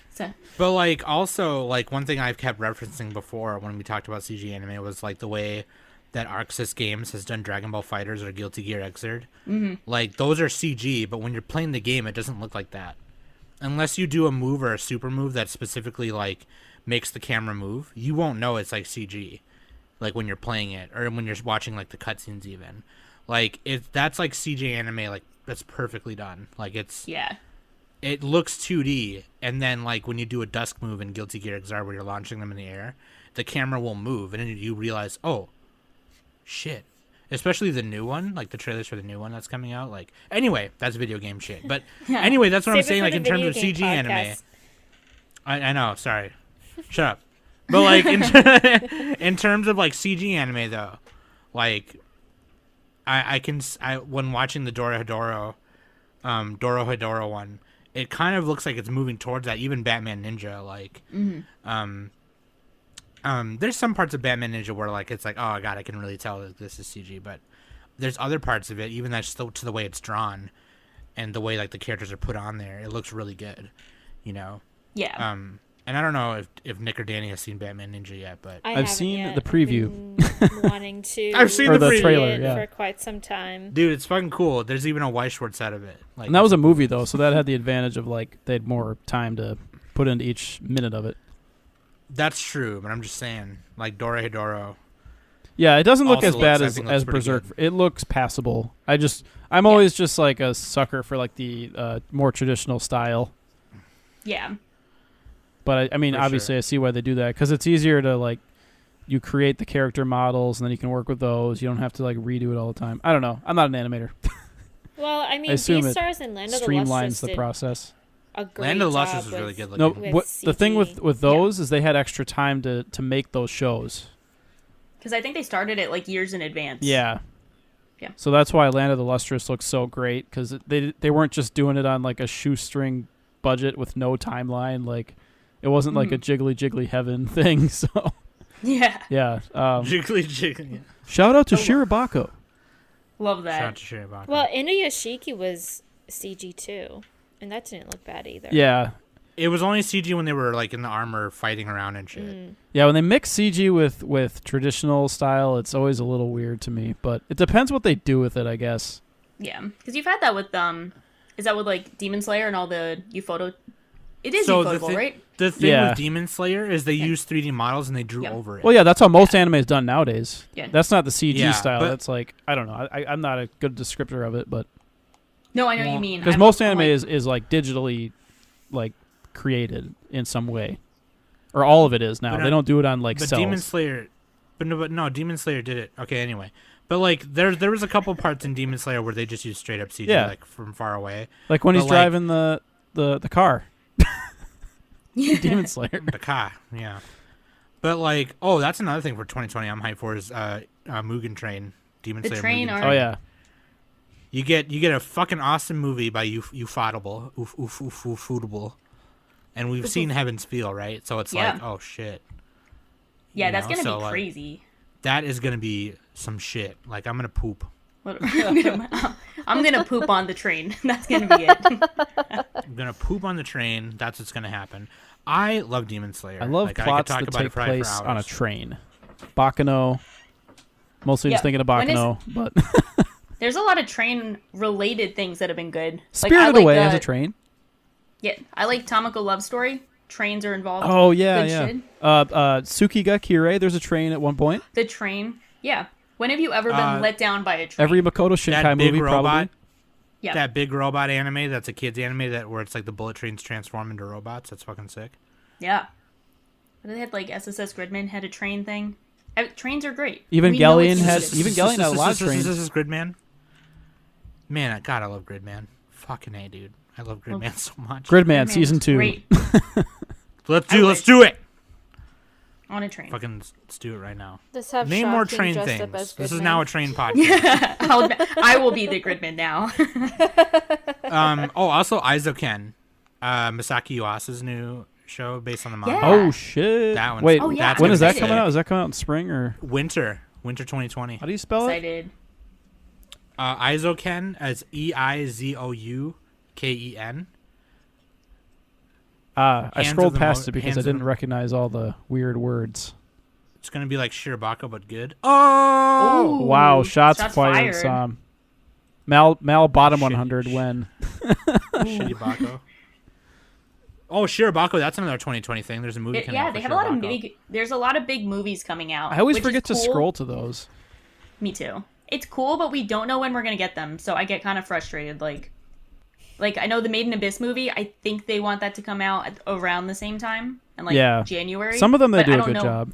So But like also like one thing I've kept referencing before when we talked about CG anime was like the way that Arxis Games has done Dragon Ball Fighters or Guilty Gear Xrd. Mm-hmm. Like those are CG, but when you're playing the game, it doesn't look like that. Unless you do a move or a super move that specifically like makes the camera move, you won't know it's like CG. Like when you're playing it or when you're watching like the cutscenes even. Like that's like CG anime like that's perfectly done. Like yeah. it looks 2D, and then like when you do a dusk move in Guilty Gear Xrd where you're launching them in the air, the camera will move, and then you realize, oh, shit. Especially the new one, like the trailers for the new one that's coming out. Like, anyway, that's video game shit. But anyway, that's what I'm Save it saying. for Like the in terms video of game CG anime, podcast. I know. Sorry, shut up. But like in terms of like CG anime though, like I when watching the Dorohedoro one, it kind of looks like it's moving towards that. Even Batman Ninja, like there's some parts of Batman Ninja where like it's like, oh god, I can really tell that this is CG, but there's other parts of it, even that's still to the way it's drawn and the way like the characters are put on there, it looks really good, you know. Yeah. And I don't know if Nick or Danny has seen Batman Ninja yet, but I I've haven't seen yet. the preview. I've been wanting to. I've seen Or the the preview. trailer, it yeah. for quite some time. Dude, it's fucking cool. There's even a Weiss Schwartz out of it. Like, And that was a movie though, so that had the advantage of like they had more time to put into each minute of it. That's true, but I'm just saying, like Dorohedoro. Yeah, it doesn't look Also as bad I as think looks pretty Berserk. good. It looks passable. I'm always just like a sucker for like the more traditional style. Yeah. But I mean, For obviously, sure. I see why they do that because it's easier to like you create the character models and then you can work with those. You don't have to like redo it all the time. I don't know. I'm not an animator. Well, I mean, assume it Beastars and Land of the Streamlines Lustrous the did process. a great Land of the job Lustrous is really with- good No, looking. with the thing CG. with those is they had extra time to make those shows. Because I think they started it like years in advance. Yeah. Yeah. So that's why Land of the Lustrous looks so great because they weren't just doing it on like a shoestring budget with no timeline. Like it wasn't like a jiggly heaven thing. So Yeah. yeah. Jiggly. Shout out to Shirobako. Love Shout out that. to Shirobako. Well, Inuyashiki was CG too, and that didn't look bad either. Yeah. It was only CG when they were like in the armor fighting around and shit. Yeah, when they mix CG with traditional style, it's always a little weird to me. But it depends what they do with it, I guess. Yeah. Because you've had that with is that with like Demon Slayer and all the Ufotable? It is So Ufotable, right? The thing Yeah. with Demon Slayer is they use 3D models and they drew Yep. over it. Well, yeah, that's how most anime is done nowadays. Yeah. That's not the CG Yeah, style. but- That's like, I don't know. I'm not a good descriptor of it, but No, I know what you mean. because I'm- most I'm anime like- is like digitally like created in some way, or all of it is now. But, They don't do it on like but cells. Demon Slayer, but no, Demon Slayer did it. Okay, anyway. But like there was a couple parts in Demon Slayer where they just used straight up CG Yeah. like from far away. Like when but, he's like- driving the car. Demon Slayer. The car, yeah. But like, oh, that's another thing for 2020 I'm hyped for is Mugen Train. Demon The Slayer train Mugen arc. Train. Oh yeah. You get a fucking awesome movie by Ufotable. And we've seen Heaven's Feel, right? So it's Yeah. like, oh shit. Yeah, You that's know, gonna so, be like, crazy. That is gonna be some shit. Like I'm gonna poop. I'm gonna poop on the train. That's gonna be it. I'm gonna poop on the train. That's what's gonna happen. I love Demon Slayer. I love like, I plots could talk that about it take probably for place on a hours. train. Bakano. Mostly just Yeah. thinking of When is- Bakano, but There's a lot of train related things that have been good. Spirited Away has a train. Yeah, I like Tamako Love Story. Trains are involved. Oh yeah, Good yeah. shit. Tsukiga Kirei. There's a train at one point. The train. Yeah. When have you ever been let down by a train? Every Makoto Shinkai That big movie robot. probably. Yeah. That big robot anime. That's a kids anime where it's like the bullet trains transform into robots. That's fucking sick. Yeah. They had like SSS Gridman had a train thing. Trains are great. We know Evangelion it's has needed. Evangelion had a lot of trains. This is Gridman. Man, God, I love Gridman. Fucking A, dude. I love Gridman so much. Gridman Gridman season is 2. Great. Let's I do wish. it. On a train. Fucking let's do it right now. Let's have Name more Shocking train dressed things. up as This is Gridman. now a train podcast. I will be the Gridman now. Also Aizoken, Masaki Yuasa's new show based on the manga. Yeah. Oh shit! That one's- Wait, Oh, yeah, when I'm is that excited. coming out? Is that coming out in spring or Winter 2020. how do you spell it? Excited. Aizoken as Eizouken. I Hands scrolled of the past Mo- it because Hands I of the- didn't recognize all the weird words. It's gonna be like Shirobako but good. Oh, Ooh, Wow, shots fired, fired. Sam. Mal bottom Shit. 100 when Shirobako. Oh, Shirobako. That's another 2020 thing. There's a movie coming out. Yeah, for they have a lot of Shirobako. there's a lot of big movies coming out. I always which forget is to cool. scroll to those. Me too. It's cool, but we don't know when we're gonna get them, so I get kind of frustrated. Like I know the Made in Abyss movie. I think they want that to come out around the same time, and like Yeah. January. Some of them they but do I a don't good know. job.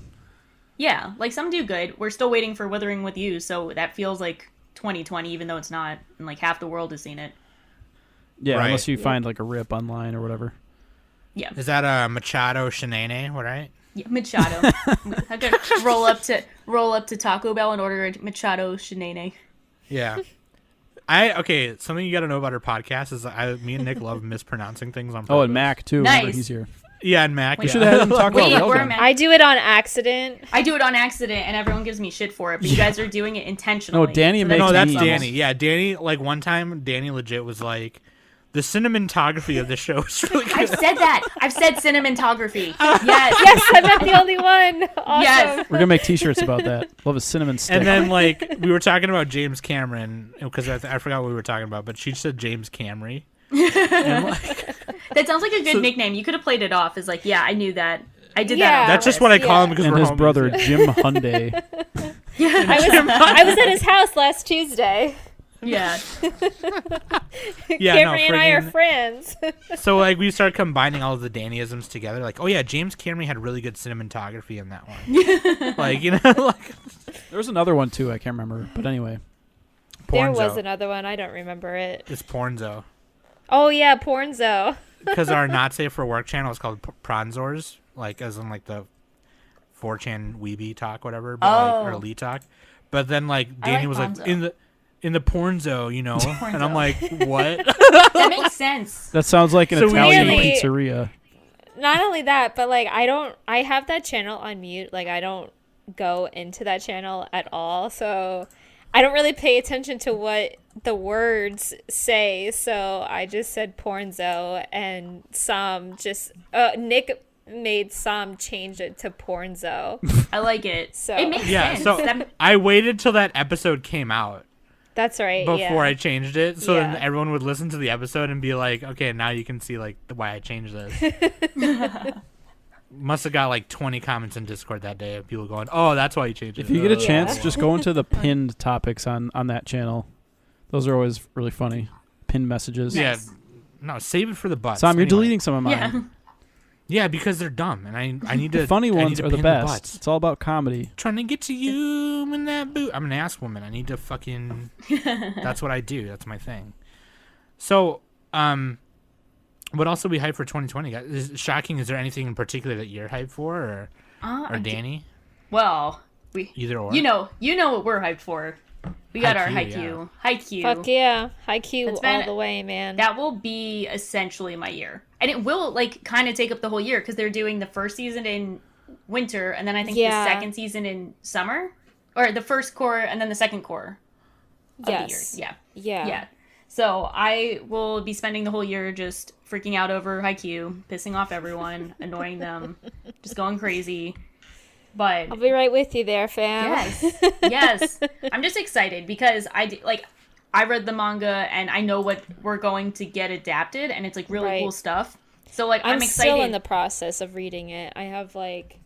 Yeah, like some do good. We're still waiting for Withering with You, so that feels like 2020, even though it's not, and like half the world has seen it. Yeah, Right. unless you find like a rip online or whatever. Yeah. Is that Machado Shinane, right? Yeah, Machado. I could roll up to Taco Bell and order a Machado Shinane. Yeah. Something you got to know about our podcast is me and Nick love mispronouncing things on purpose. Oh, and Mac too. Nice. Whenever he's here. Yeah, and Mac. We should have him talk about Wait, we're Railgun. Mac. I do it on accident. I do it on accident, and everyone gives me shit for it. But you guys are doing it intentionally. No, Danny makes No, that's me- Danny. Yeah, Danny. Like one time, Danny legit was like, "The cinematography of the show is really good." I've said that. I've said cinematography. Yes. Yes, I'm not the only one. Awesome. Yes. We're gonna make T-shirts about that. Love a cinnamon stick. And then like we were talking about James Cameron because I forgot what we were talking about, but she said James Camry. And, like, That sounds like a good nickname. You could have played it off as like, yeah, I knew that. I did that. Yeah. On that's just purpose. what I call him because and we're his homies. brother Jim Hyundai. I was at his house last Tuesday. Yeah. Yeah, Cameron no, and I are friggin- friends. So like we started combining all of the Dannyisms together. Like, oh yeah, James Camry had really good cinematography in that one. Like like There was another one too. I can't remember. But anyway, There Pornzo. was another one. I don't remember it. It's Pornzo. Oh yeah, Pornzo. Because our Not Safe for Work channel is called Pronzors, like as in like the 4chan weeby talk, whatever, but like, or Oh. elite talk. But then like I Danny like was Pronzo. like in the Pornzo, you know, and I'm Pornzo. like, what? That makes sense. that sounds like an So we Italian really- pizzeria. Not only that, but like I have that channel on mute. Like I don't go into that channel at all. So I don't really pay attention to what the words say. So I just said Pornzo and Sam just Nick made Sam change it to Pornzo. I like it. So- It makes Yeah, sense. so That- I waited till that episode came out That's right. before yeah. I changed it, so then Yeah. everyone would listen to the episode and be like, okay, now you can see like why I changed this. Must have got like 20 comments in Discord that day of people going, oh, that's why you changed it. If you get a Yeah. chance, just go into the pinned topics on that channel. Those are always really funny. Pinned messages. Yeah, Nice. no, save it for the butts. Sam, you're Anyway. deleting some of mine. yeah. Yeah, because they're dumb, and I need to. The funny I need ones to are the pin best. butts. It's all about comedy. Trying to get to you in that boot. I'm an ass woman. I need to fucking. That's what I do. That's my thing. So, what else are we hyped for 2020? Guys? Is shocking? Is there anything in particular that you're hyped for, or Danny? Well, Either or. you know what we're hyped for. We got our Haikyuu, Haikyuu. Fuck yeah. Haikyuu That's been- all the way, man. That will be essentially my year. And it will like kind of take up the whole year because they're doing the first season in winter and then I think Yeah. the second season in summer. Or the first core and then the second core of Yes. the year. Yeah. Yeah. So I will be spending the whole year just freaking out over Haikyuu, pissing off everyone, annoying them, just going crazy. But I'll be right with you there, fam. yes. I'm just excited because I read the manga and I know what we're going to get adapted and it's like really Right. cool stuff. So like I'm excited. still in the process of reading it. I have like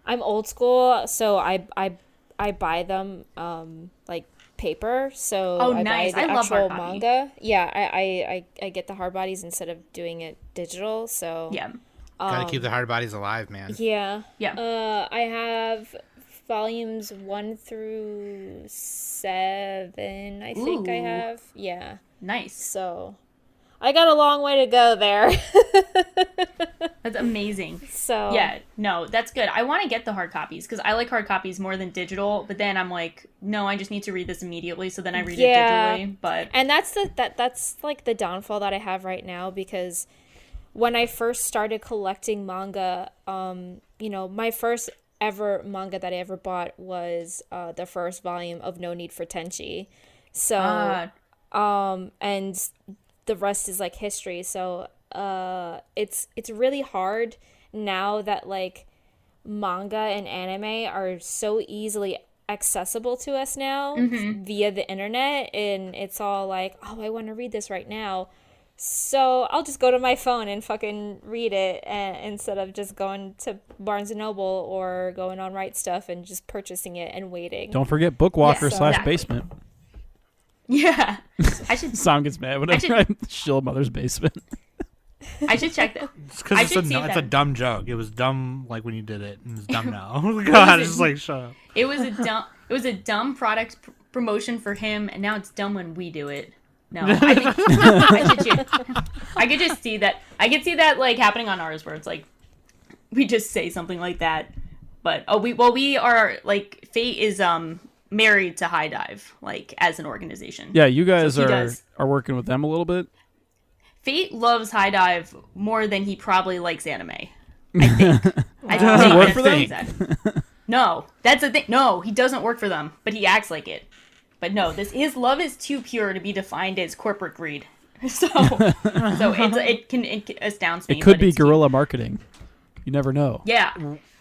I'm old school, so I buy them like paper. So Oh, I nice. buy the I love actual hard copy. manga. Yeah, I get the hard bodies instead of doing it digital. So Yeah. Gotta keep the hard bodies alive, man. yeah. Yeah. I have volumes 1 through 7. I think I Ooh. have. Yeah. Nice. So I got a long way to go there. That's amazing. So Yeah, no, that's good. I want to get the hard copies because I like hard copies more than digital. But then I'm like, no, I just need to read this immediately. So then I read Yeah. it digitally. But And that's that's like the downfall that I have right now because when I first started collecting manga, my first ever manga that I ever bought was the first volume of No Need for Tenchi. So and the rest is like history. So it's really hard now that like manga and anime are so easily accessible to us now via the internet, and it's all like, oh, I want to read this right now, so I'll just go to my phone and fucking read it instead of just going to Barnes and Noble or going on Right Stuff and just purchasing it and waiting. Don't forget Bookwalker Yes, slash exactly. basement. yeah, I should Sam gets mad whenever I shill Mother's basement. check that. It's because I it's should see it's a them. dumb joke. It was dumb like when you did it, and it's dumb now. God, it's just like shut up. It was a dumb product promotion for him, and now it's dumb when we do it. No, I think I could just see that. I could see that like happening on ours, where it's like we just say something like that. But we are like Fate is married to High Dive like as an organization. Yeah, you guys So are working with them a little bit. Fate loves High Dive more than he probably likes anime. I think. I Does it think work that's for what them? he said. No, that's the thing. No, he doesn't work for them, but he acts like it. But no, his love is too pure to be defined as corporate greed. So it astounds me. It could but be it's cute. guerrilla marketing. You never know. Yeah.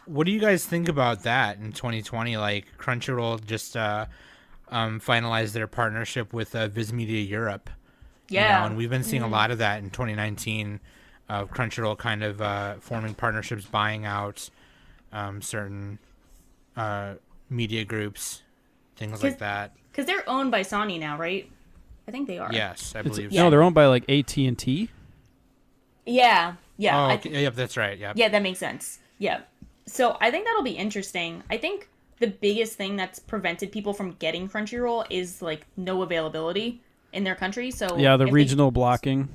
What do you guys think about that in 2020? Like Crunchyroll just finalized their partnership with Viz Media Europe. Yeah. And we've been seeing a lot of that in 2019. Crunchyroll kind of forming partnerships, buying out certain media groups, things like that. Because they're owned by Sony now, right? I think they are. Yes, I believe so. No, they're owned by like AT&T. Yeah. Yeah. Oh, okay. Yep, that's right. Yep. Yeah, that makes sense. Yeah. So I think that'll be interesting. I think the biggest thing that's prevented people from getting Crunchyroll is like no availability in their country. So Yeah, the if regional blocking.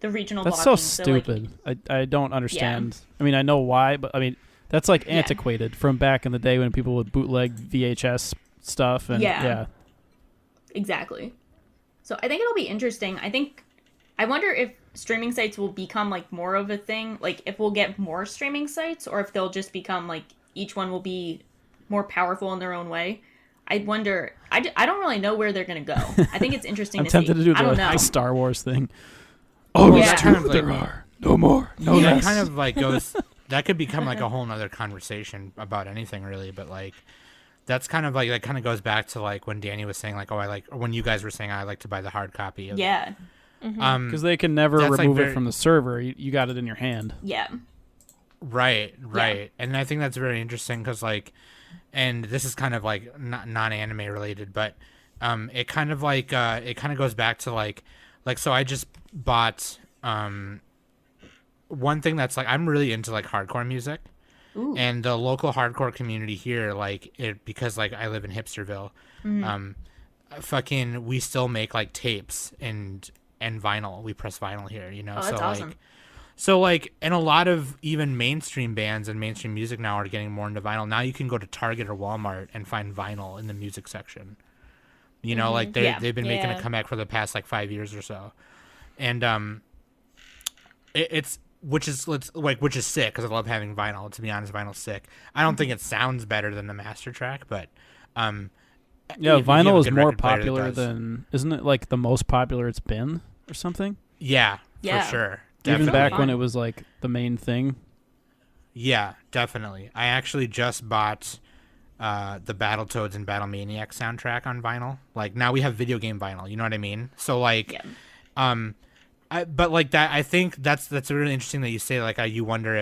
the regional That's blocking. so like, stupid. I don't understand. I mean, I know why, but I mean, that's like antiquated from back in the day when people would bootleg VHS stuff. And yeah. Exactly. So I think it'll be interesting. I wonder if streaming sites will become like more of a thing. Like if we'll get more streaming sites, or if they'll just become like each one will be more powerful in their own way. I wonder. I don't really know where they're gonna go. I think it's interesting. I'm to tempted see. to do I don't the know. Star Wars thing. Oh, Yeah. it's kind true. of like- There are no more, no Yeah, less. it kind of like goes. That could become like a whole nother conversation about anything really, but like that's kind of like that kind of goes back to like when Danny was saying like, oh, I like, or when you guys were saying I like to buy the hard copy. Of, Yeah. Because they can never That's, like, remove very- it from the server. You got it in your hand. Yeah. Right. And I think that's very interesting because like, and this is kind of like non-anime related, but it kind of like it kind of goes back to like so I just bought one thing that's like I'm really into like hardcore music. Ooh. And the local hardcore community here, like it because like I live in Hipsterville, fucking we still make like tapes and vinyl. We press vinyl here, you know. Oh, that's so awesome. like so like and a lot of even mainstream bands and mainstream music now are getting more into vinyl. Now you can go to Target or Walmart and find vinyl in the music section. You know, like they've been making a comeback for the past like 5 years or so. And it's which is sick because I love having vinyl. To be honest, vinyl's sick. I don't think it sounds better than the master track, but Yeah, if you have vinyl a is good more record player that popular does. than, isn't it like the most popular it's been or something? Yeah, Yeah. for sure. Even Definitely. back when it was like the main thing. Yeah, definitely. I actually just bought the Battletoads and Battle Maniac soundtrack on vinyl. Like now we have video game vinyl. You know what I mean? So like, but like that, I think that's really interesting that you say like you wonder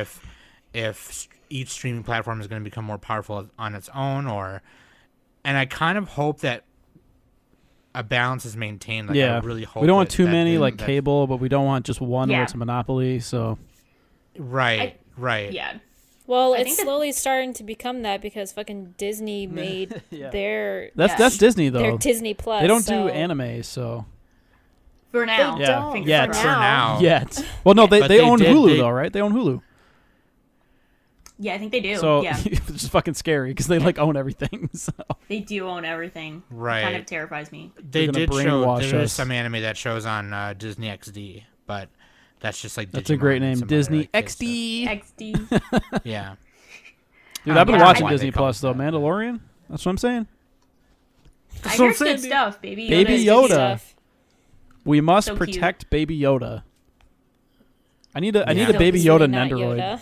if each streaming platform is going to become more powerful on its own, and I kind of hope that a balance is maintained. Like, I really hope we don't want that- too that many the- like that- cable, but we don't want just one where Yeah. it's a monopoly. So Right. Yeah. Well, I it's think that- slowly starting to become that because fucking Disney made their that's Disney though. their Disney Plus. They don't so. do anime, so For now. They Yeah. don't. Fingers Yeah, for crossed. For now. yet. Well, no, But they own did- Hulu though, right? They own Hulu, Yeah, I think they do. so Yeah. it's just fucking scary because they like own everything. So They do own everything. Right. Kind of terrifies me. They gonna did show brainwash there is us. some anime that shows on Disney XD, but that's just like that's a Digimon great and name, some other, Disney like, kid XD. XD. stuff. Yeah. Dude, I've been Yeah, watching I- Disney Why they call Plus it though. that. Mandalorian. That's what I'm saying. I what I'm heard saying, good dude. stuff. Baby Yoda. Baby is Yoda. good stuff. We must So cute. protect Baby Yoda. I need a Yeah. Baby It's Yoda really not Nendoroid. Yoda.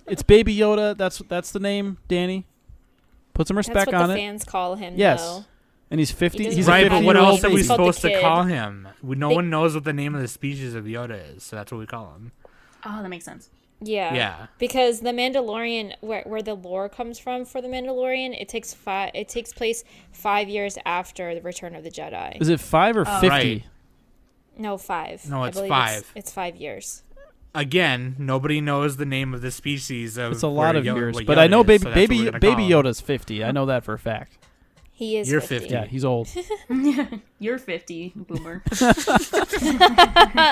It's Baby Yoda. That's the name, Danny. Put some That's respect what on the it. fans call him. Yes. Though. And he's 50. He He's a Right, but what 50-year-old else are we He's called the supposed to kid. call him? No They- one knows what the name of the species of Yoda is, so that's what we call him. Oh, that makes sense. Yeah. Yeah. Because the Mandalorian, where the lore comes from for the Mandalorian, it takes place 5 years after the Return of the Jedi. Is it 5 or 50? Right. No, 5. No, I it's believe 5. It's 5 years. Again, nobody knows the name of the species of. It's a lot where of Yoda- years, what but I Yoda know is, so that's what we're gonna call him. Yoda's 50. I know that for a fact. He is You're 50. 50. Yeah, he's old. You're 50, boomer.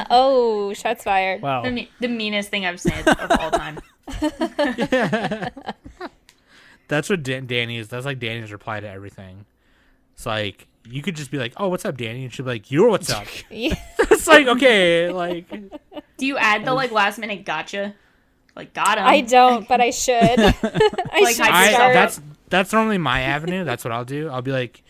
Oh, shots fired. Wow. The meanest thing I've said of all time. That's what Danny is. That's like Danny's reply to everything. It's like, you could just be like, oh, what's up, Danny? And she'll be like, you're what's up. Yeah. It's like, okay, like. Do you add the like last minute gotcha? Like got him. I don't, but I should. I Like, should hype start. yourself That's normally my avenue. That's what I'll do. I'll be like,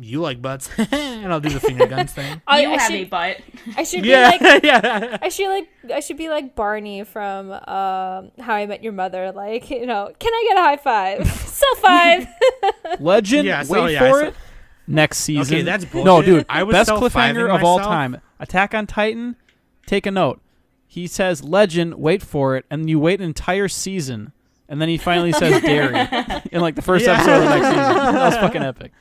you like butts, and I'll do the finger guns thing. You I have should, a butt. I should be Yeah, like yeah. I should be like Barney from How I Met Your Mother. Like, can I get a high five? Sell 5. Legend, Yeah, wait for it. Next season. Okay, that's bullshit. No, dude, I was best self-fiving cliffhanger of all myself. time. Attack on Titan, take a note. He says, Legend, wait for it, and you wait an entire season, and then he finally says Dairy in like the first episode of the next season. That was fucking epic.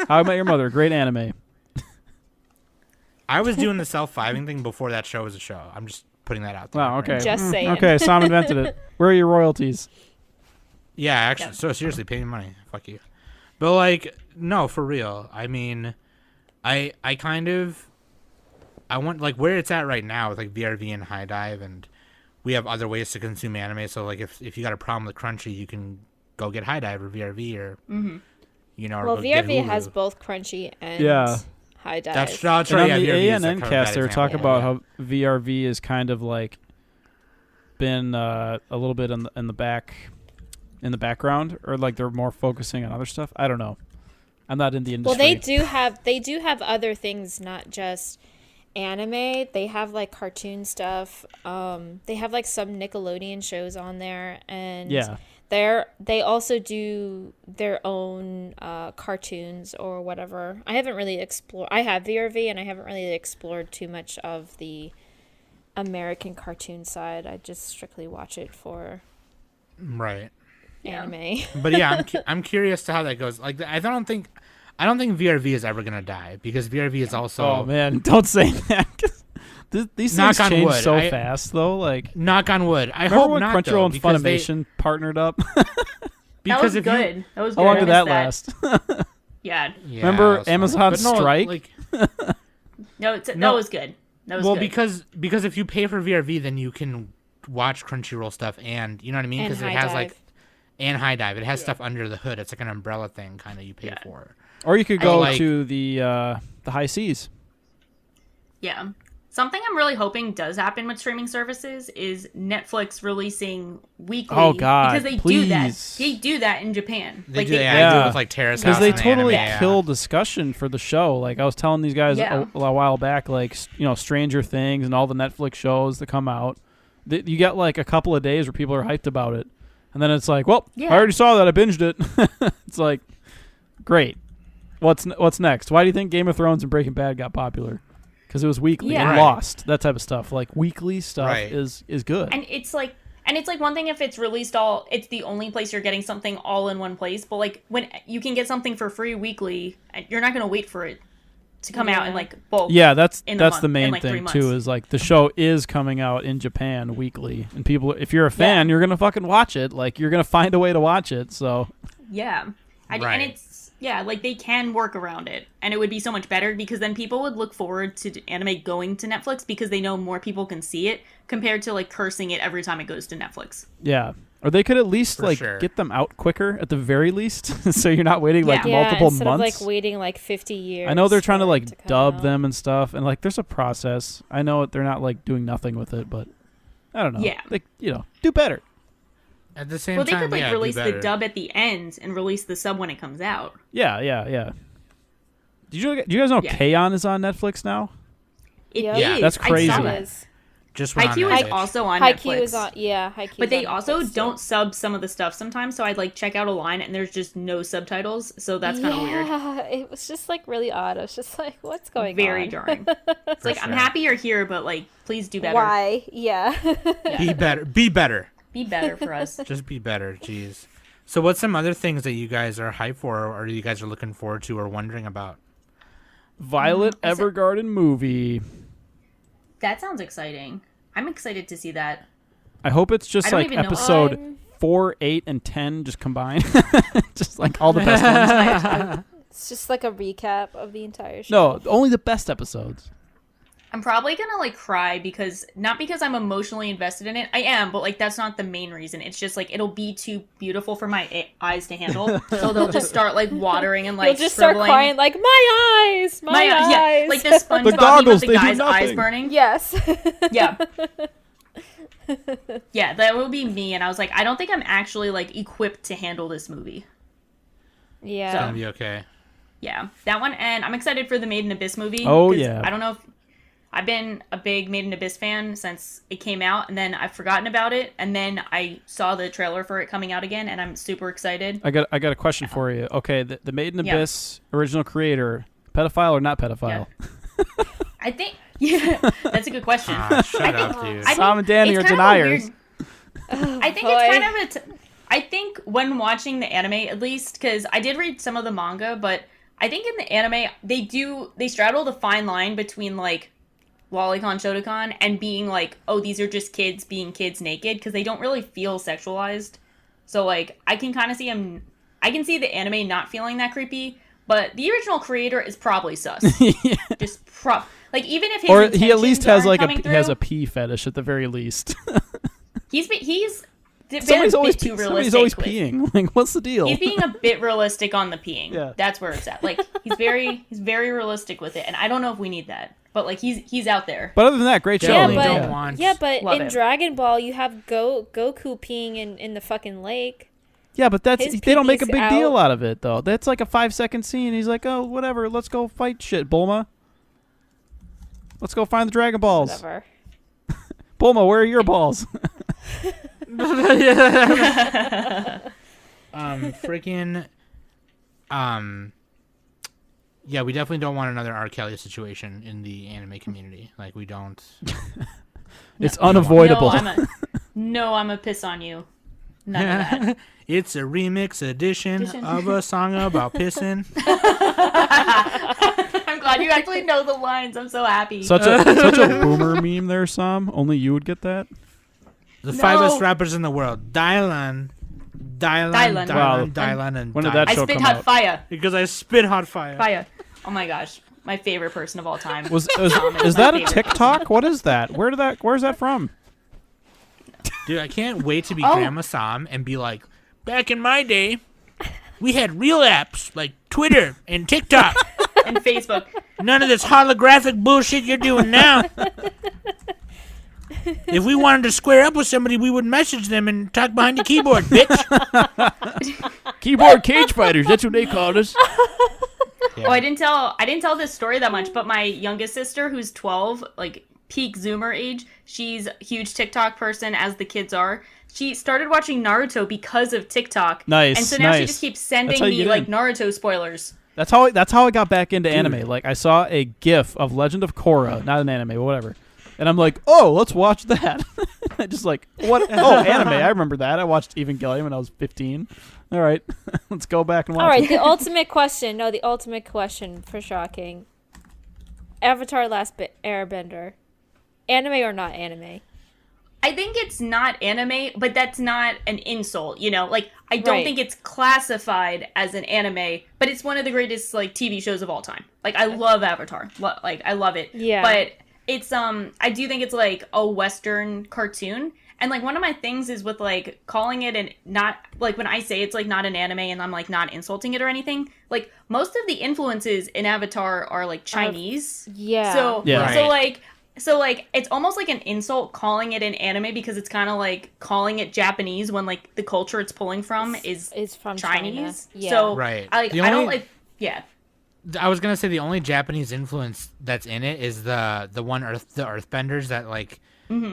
How I Met Your Mother, great anime. I was doing the self-fiving thing before that show was a show. I'm just putting that out there. Wow, okay. Just saying. Okay, Sam invented it. Where are your royalties? Yeah, actually, Yep. so seriously, pay me money. Fuck you. But like, no, for real. I mean, I want like where it's at right now with like VRV and High Dive, and we have other ways to consume anime. So like, if you got a problem with Crunchy, you can go get High Dive or VRV or or Well, go get VRV Hulu. has both Crunchy and Yeah. High Dive. That's And right. on the VRV is ANN kind of a cast, bad they were example. talking about how VRV is kind of like been a little bit in the background, or like they're more focusing on other stuff. I don't know. I'm not in the Well, industry. they do have other things, not just anime. They have like cartoon stuff. They have like some Nickelodeon shows on there, and Yeah. they also do their own cartoons or whatever. I haven't really explored. I have VRV, and I haven't really explored too much of the American cartoon side. I just strictly watch it for Right. anime. But yeah, I'm curious to how that goes. Like, I don't think VRV is ever gonna die, because VRV is also Oh man, don't say that. 'Cause these Knock things on change wood, so I- fast, though. Like, knock on wood. I remember hope when not, Crunchyroll though, and because they- Funimation partnered up? That because was if you good. That was good. How long I did that missed last? Yeah. Yeah, Remember that's fine. Amazon But no, strike? Like, No, that No. was good. That was well, good. because if you pay for VRV, then you can watch Crunchyroll stuff, and you know what I mean, And because it High has Dive. like and High Dive. It has stuff under the hood. It's like an umbrella thing, kind of. You pay Yeah. for. Or you could go like- to the high seas. Yeah. Something I'm really hoping does happen with streaming services is Netflix releasing weekly. Oh, God, because they please. do that. They do that in Japan. They Like do, they, yeah, Yeah. do it with like Terrace Because House they and totally anime, yeah. killed discussion for the show. Like I was telling these guys Yeah. a while back, like Stranger Things and all the Netflix shows that come out. You get like a couple of days where people are hyped about it, and then it's like, well, Yeah. I already saw that. I binged it. It's like, great. What's next? Why do you think Game of Thrones and Breaking Bad got popular? Because it was weekly Yeah. and Right. Lost, that type of stuff. Like weekly stuff Right. is good. and it's like one thing if it's released it's the only place you're getting something all in one place, but like when you can get something for free weekly, you're not going to wait for it to come out in Yeah. like bulk. Yeah, that's in the in, main like, 3 thing months. too. Is like the show is coming out in Japan weekly, and people, if you're a fan, you're gonna fucking watch it. Like you're gonna find a way to watch it. So Yeah. And Right. it's like they can work around it, and it would be so much better because then people would look forward to anime going to Netflix because they know more people can see it compared to like cursing it every time it goes to Netflix. yeah, or they could at least For like sure. get them out quicker at the very least, so you're not waiting like Yeah. multiple instead months. of like waiting like 50 years. I know they're trying to for like it come dub out. them and stuff, and like there's a process. I know they're not like doing nothing with it, but I don't know. Yeah. Like do better. At the same Well, they time, could like yeah, do release the better. dub at the end and release the sub when it comes out. Yeah. Do you guys know Yeah. K-On! Is on Netflix now? It Yeah. Yeah. That's I saw crazy. It that. is. Just went on Haikyuu is Netflix. also on Haikyuu Netflix. is on. Yeah, Haikyuu. But they also don't sub some of the stuff sometimes, so I'd like check out a line and there's just no subtitles, so that's kind of weird. Yeah, it was just like really odd. I was just like, what's going Very on? jarring. It's like I'm sure. happy you're here, but like please do better. Why? Yeah. Be better. Be better. Be better for us. Just be better. Jeez. So, what's some other things that you guys are hyped for, or you guys are looking forward to, or wondering about? Violet I said- Evergarden movie. That sounds exciting. I'm excited to see that. I hope it's I just don't like even know. episode I'm 4, 8, and 10 just combined. Just like all the best ones. It's just like a recap of the entire show. No, only the best episodes. I'm probably gonna like cry because not because I'm emotionally invested in it. I am, but like that's not the main reason. It's just like it'll be too beautiful for my eyes to handle, so they'll just start like watering and like You'll just start crying like my eyes, my eyes. Yeah, like the SpongeBob The goggles, with the they do guy's eyes nothing. burning. Yes. Yeah. Yeah, that will be me, and I was like, I don't think I'm actually like equipped to handle this movie. Yeah. It's gonna be okay. Yeah, that one, and I'm excited for the Made in Abyss movie. Oh, 'cause yeah. I don't know if I've been a big Made in Abyss fan since it came out, and then I've forgotten about it, and then I saw the trailer for it coming out again, and I'm super excited. I got a question for you. Okay, the Made in Yeah. Abyss original creator, pedophile or not pedophile? Yeah. I think, yeah, that's a good question. Shut up, dude. I Sam and Danny it's are kind of a deniers. weird- I think boy. it's kind of I think when watching the anime, at least, because I did read some of the manga, but I think in the anime they straddle the fine line between like Lolicon Shotokan and being like, oh, these are just kids being kids naked, because they don't really feel sexualized. So like I can kind of see I can see the anime not feeling that creepy, but the original creator is probably sus. Yeah. Just like even if his Or he at least intentions has aren't like coming he has through, a pee fetish at the very least. he's been Somebody's a always bit too somebody's realistic always with- peeing. Like, what's the deal? He's being a bit realistic on the peeing. Yeah. That's where it's at. Like he's very realistic with it, and I don't know if we need that. But like he's out there. But other than that, great show. Yeah, Definitely but don't want- in it. Dragon Ball you have Goku peeing in the fucking lake. Yeah, but that's His they don't make a pee-pee's big deal out. out of it though. That's like a 5-second scene. He's like, oh, whatever, let's go fight shit, Bulma. Let's go find the Dragon Balls. Whatever. Bulma, where are your balls? Freaking, yeah, we definitely don't want another R. Kelly situation in the anime community. Like, we don't. It's unavoidable. No, I'm a piss on you. None of that. It's a remix edition of a song about pissing. I'm glad you actually know the lines. I'm so happy. Such a boomer meme there, Sam. Only you would get that. The No. 5 best rappers in the world. Dylan, Wow. and When did Dylan. that I show spit come hot out? fire. Because I spit hot fire. Fire. Oh my gosh. My favorite person of all time. Is Tom is my that a favorite TikTok? What is that? Where's that from? Dude, I can't wait to be Oh. Grandma Sam and be like, back in my day, we had real apps like Twitter and TikTok. And Facebook. None of this holographic bullshit you're doing now. If we wanted to square up with somebody, we would message them and talk behind the keyboard, bitch. Keyboard cage fighters. That's what they called us. Yeah. Oh, I didn't tell this story that much, but my youngest sister, who's 12, like peak Zoomer age, she's a huge TikTok person, as the kids are. She started watching Naruto because of TikTok. Nice, And so now she nice. just keeps That's sending how you me get like in. Naruto spoilers. That's how I got back into anime. Like, I saw a GIF of Legend of Korra, not an anime, but whatever, and I'm like, oh, let's watch that. I just like, what? Oh, anime. I remember that. I watched Evangelion when I was 15. All right, let's go back and watch. All right, it. the ultimate question. No, the ultimate question for Shocking. Avatar: Last Airbender. Anime or not anime? I think it's not anime, but that's not an insult, you know? Like, I don't Right. think it's classified as an anime, but it's one of the greatest, like, TV shows of all time. Like, I love Avatar. Like, I love it. Yeah. But it's, I do think it's, like, a Western cartoon. And, like, one of my things is with, like, calling it an not, like, when I say it's, like, not an anime and I'm, like, not insulting it or anything, like, most of the influences in Avatar are, like, Chinese. Yeah. So, Yeah. So, like, it's almost like an insult calling it an anime, because it's kind of like calling it Japanese when, like, the culture it's pulling from is from Chinese. China. Yeah. So, Right. I The don't, only- like, yeah. I was gonna say the only Japanese influence that's in it is the Earthbenders that like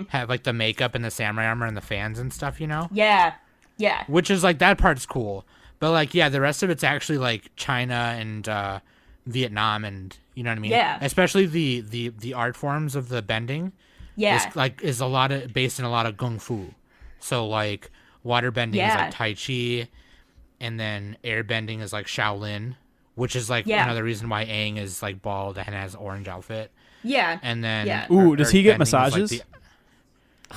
have like the makeup and the samurai armor and the fans and stuff, you know? Yeah. Yeah. Which is like that part's cool, but like yeah, the rest of it's actually like China and Vietnam and you know what I mean? Yeah. Especially the art forms of the bending. Yeah. is a lot of based in a lot of kung fu. So like water bending is Yeah. like Tai Chi, and then air bending is like Shaolin, which is like Yeah. another reason why Aang is like bald and has orange outfit. Yeah. And then Yeah. Ooh, does he get earth bending is, like, massages?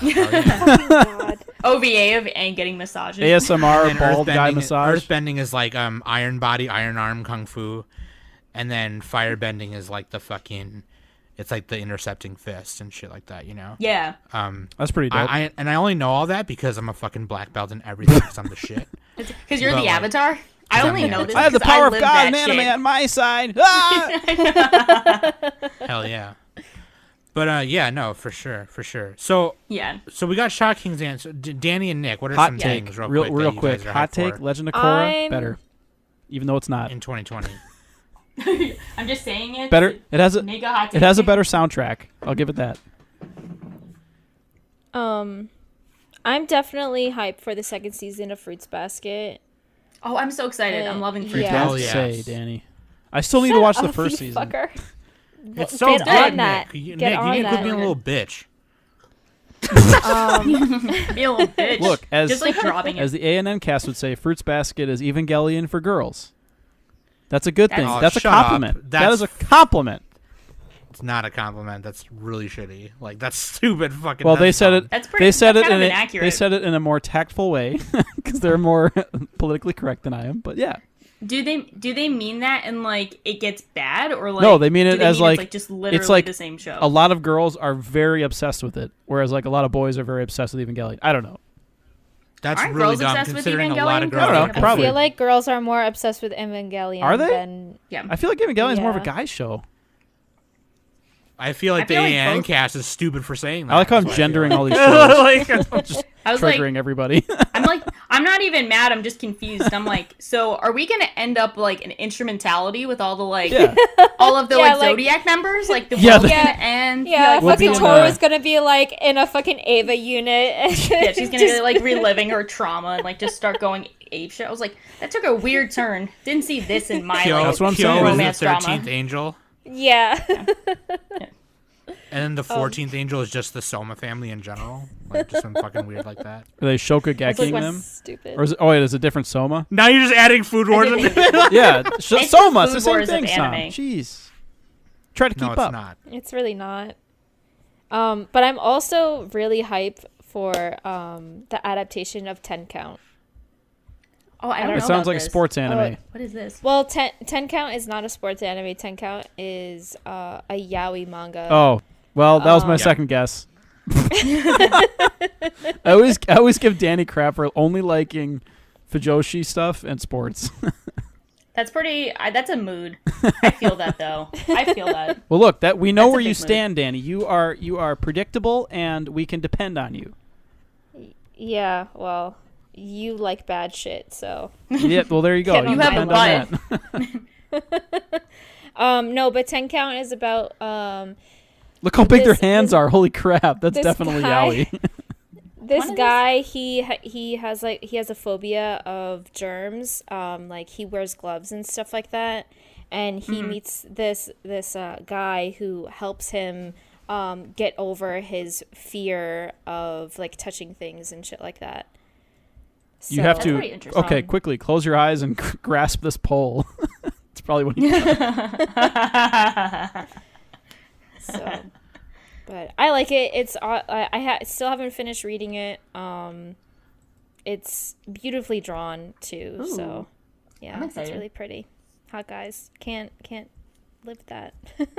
God. OVA of and getting massages. ASMR And bald guy massage. Earthbending is like iron body, iron arm kung fu, and then firebending is like the fucking, it's like the intercepting fist and shit like that, you know? Yeah. That's pretty dope. I only know all that because I'm a fucking black belt in everything because I'm the shit. Because you're But, the like, Avatar? I I'm only the know Avatar. this I have the because power of live God that and anime shit. on my side. Ah! Hell yeah. But yeah, no, for sure. So Yeah. we got Shot King's answer. Danny and Nick, what are Hot some take, things real real quick? quick. Hot take. Legend of Korra better, even though it's not in 2020. I'm just saying it. better. It has a Mega hot take. it has a better soundtrack. I'll give it that. I'm definitely hyped for the second season of Fruits Basket. Oh, I'm so excited. I'm loving Fruit Yeah. Basket. Hell Say, yes. Danny. I still need to watch the first you season. Fucker. It's so Get good, on Nick. that. Nick, Get you on need to quit that. being a little bitch. Be a little bitch. Look, as just like dropping as it. the ANN cast would say, Fruits Basket is Evangelion for girls. That's a good thing. Oh, That's a shut up. compliment. That That's- is a compliment. It's not a compliment. That's really shitty. Like that's stupid. Fucking. Well, they that's said dumb. it. That's pretty. They said that's it kind in of a, inaccurate. they said it in a more tactful way because they're more politically correct than I am. But yeah, Do they mean that and like it gets bad or like? No, they mean it do as, it's like, just literally it's like the same show. a lot of girls are very obsessed with it, whereas like a lot of boys are very obsessed with Evangelion. I don't know. That's Aren't really girls dumb obsessed with considering a lot of Evangelion? girls. I don't know, are probably. I feel like girls are more obsessed with Evangelion Are they? than Yeah. I feel like Evangelion is more of a Yeah. guy show. I feel like I feel the like AN both- cast is stupid for saying that. I like how I'm That's what I feel gendering like. all these shows, Like, just I was like, triggering everybody. I'm not even mad. I'm just confused. I'm like, so are we gonna end up like an instrumentality with all the like, Yeah. all of the Yeah, like like- Zodiac members, like the Yeah, Wilka Yeah. and yeah. We'll be fucking in Tor a- is gonna be like in a fucking Ava unit. yeah, she's gonna be like reliving her trauma and like just start going ape shit. I was like, that took a weird turn. Didn't see this in my Kyo, like That's what I'm Kyo saying. is romance the 13th drama. angel, yeah. and then the 14th angel is just the Soma family in general. Like just some fucking weird like that. Are they like Shokugeking when- them? Stupid. Or is it, oh wait, is it a different Soma? Now you're just adding Food Wars. I into didn't- it. Yeah, It's Soma. the It's the Food same Wars thing, of Sam. anime. Jeez. Try to keep No, it's up. not. It's really not. But I'm also really hyped for the adaptation of 10 Count. Oh, I don't know. It sounds about like a this. sports anime. What is this? Well, 10 Count is not a sports anime. 10 Count is a yaoi manga. Oh, well, that was my Um, second guess. I always give Danny crap for only liking Fujoshi stuff and sports. That's pretty. That's a mood. I feel that though. I feel that. Well, look, that we know That's a where you big move. stand, Danny. You are predictable, and we can depend on you. Yeah, well, you like bad shit, so. Yeah, well, there you go. Get on You have a depend on that. No, but 10 Count is about Look how big This- their hands this- are. Holy crap, that's this definitely guy- yaoi. this What is- guy. He has a phobia of germs. Like he wears gloves and stuff like that, and he meets this guy who helps him get over his fear of like touching things and shit like that. You have That's to. pretty interesting. Okay, quickly close your eyes and grasp this pole. It's probably what you. So, but I like it. It's still haven't finished reading it. It's beautifully drawn too. Ooh. So, yeah, I'm it's excited. really pretty. Hot guys can't live that.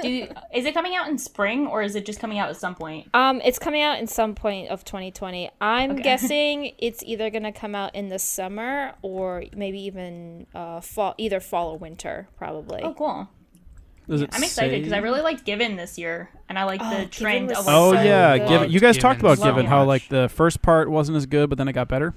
Is it coming out in spring or is it just coming out at some point? It's coming out in some point of 2020. I'm Okay. guessing it's either gonna come out in the summer or maybe even fall, either fall or winter, probably. Oh, cool. Does it I'm excited because I say- really liked Given this year, and I like Oh, the Given trend was of Oh so yeah, good. Given. You guys talked about Given Given, so how much. like the first part wasn't as good, but then it got better.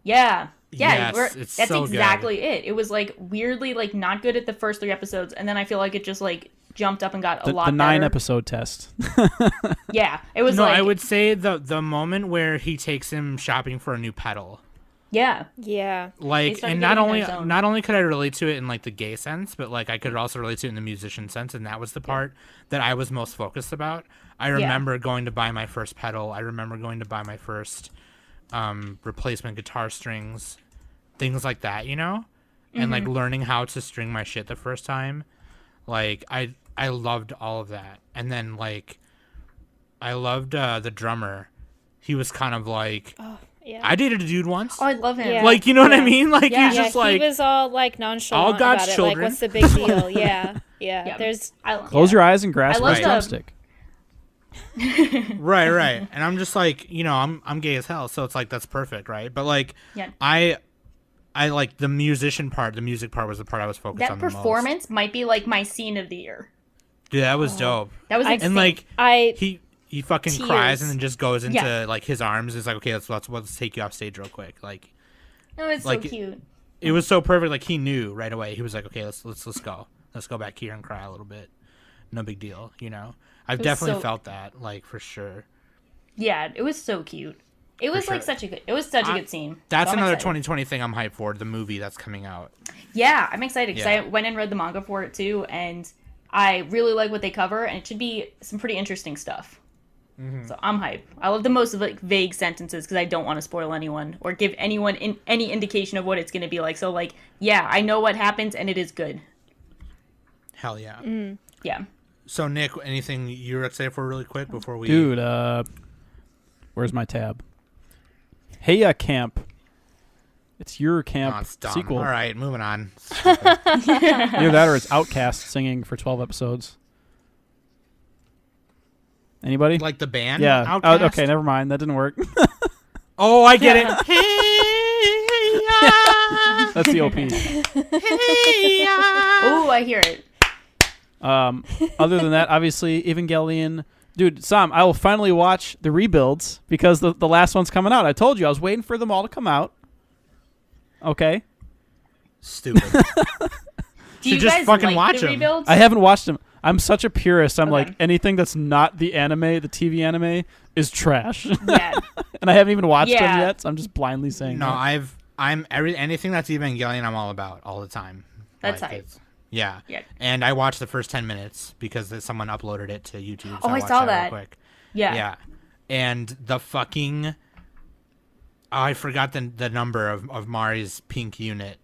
Yeah. Yes, it's that's so good. exactly it. It was like weirdly like not good at the first 3 episodes, and then I feel like it just like jumped up and got a The, lot the 9 better. episode test. Yeah, it was No, like I would say the moment where he takes him shopping for a new pedal. yeah. Yeah. Like, started and getting in their zone. not only could I relate to it in like the gay sense, but like I could also relate to it in the musician sense, and that was the part that I was most focused about. I remember going to buy my first pedal. I remember going to buy my first replacement guitar strings, things like that, you know, and like learning how to string my shit the first time. Like I loved all of that, and then like I loved the drummer he was kind of like, Yeah. I dated a dude once. Oh, I love him. Yeah. Like, you know what I Yeah. mean? Like, Yeah. he's just he like, was all like nonchalant all God's about it. children. Like, what's the big deal? Yeah. Yeah. There's Close your eyes and grasp I my love the- drumstick. right. And I'm just like, you know, I'm gay as hell, so it's like that's perfect, right? But like, Yeah. I like the musician part. The music part was the part I was focused That on the most. performance might be like my scene of the year. Dude, that was dope. That was I- insane. And like, I he fucking Tears. cries and then just goes into Yeah. like his arms. It's like, okay, let's take you off stage real quick. Like, oh, it's like, so cute. it was so perfect. Like, he knew right away. He was like, okay, let's go. Let's go back here and cry a little bit. No big deal, you know. I've was definitely so- felt that, like, for sure. Yeah, it was so cute. It was like sure. such a good scene. That's So I'm another excited. 2020 thing I'm hyped for. The movie that's coming out. Yeah, I'm excited because Yeah. I went and read the manga for it too, and I really like what they cover, and it should be some pretty interesting stuff. Mm-hmm. So I'm hyped. I love the most of like vague sentences because I don't want to spoil anyone or give anyone any indication of what it's going to be like. So like, yeah, I know what happens, and it is good. Hell yeah. Yeah. So Nick, anything you're excited for really quick before we? Dude, where's my tab? Hey, Camp. It's your camp Oh, it's dumb. sequel. All right, moving on. Either that or it's Outcast singing for 12 episodes. Anybody? Like the band? yeah. Outkast? Okay, never mind. That didn't work. Oh, I get it. Hey, That's the OP. hey, Oh, I hear it. Other than that, obviously, Evangelion. Dude, Sam, I will finally watch the rebuilds because the last one's coming out. I told you I was waiting for them all to come out. Okay. Stupid. Do you just guys fucking like watch the 'em. rebuilds? I haven't watched them. I'm such a purist. I'm Okay. like, anything that's not the anime, the TV anime, is trash. Yeah. And I haven't even watched them Yeah. yet, so I'm just blindly saying No, that. anything that's Evangelion, I'm all about all the time. That's Like, hype. it's- Yeah. Yeah. And I watched the first 10 minutes because someone uploaded it to YouTube. So Oh, I watched saw real that. quick. Yeah. Yeah. And the fucking I forgot the number of Mari's pink unit,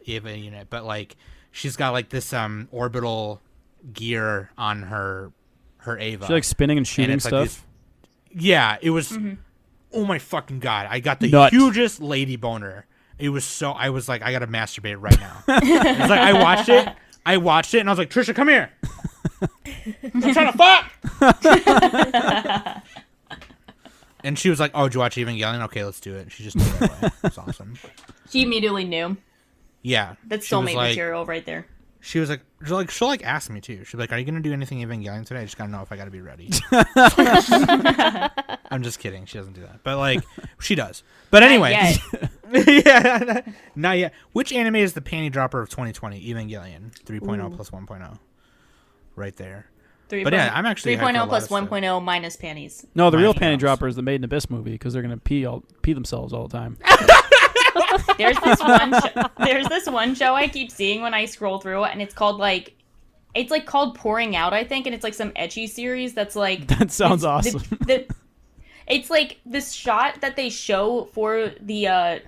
Eva unit, but like she's got like this orbital gear on her Ava. She like spinning and shooting it's like stuff. yeah, it was oh my fucking god. I got the Nut. hugest lady boner. It was so I was like I got to masturbate right now. It's like I watched it and I was like, "Trisha, come here." I'm trying to fuck. And she was like, "Oh, did you watch Evangelion? Okay, let's do it." She just did it right away. It's awesome. She immediately knew. Yeah, That's she was soulmate like- material right there. She was like, she'll ask me too. She'll be like, "Are you gonna do anything Evangelion today? I just gotta know if I gotta be ready." I'm just kidding. She doesn't do that, but like she does. But anyway, yeah, not yet. Which anime is the panty dropper of 2020? Evangelion 3.0 plus 1.0, right there. 3. But yeah, I'm actually hyped for a 3.0 lot plus of stuff. 1.0 minus panties. No, the real Mine panty knows. dropper is the Made in Abyss movie because they're gonna pee themselves all the time. There's this one show I keep seeing when I scroll through it, and it's called like called Pouring Out, I think, and it's like some ecchi series that's like That sounds it's- awesome. It's like this shot that they show for the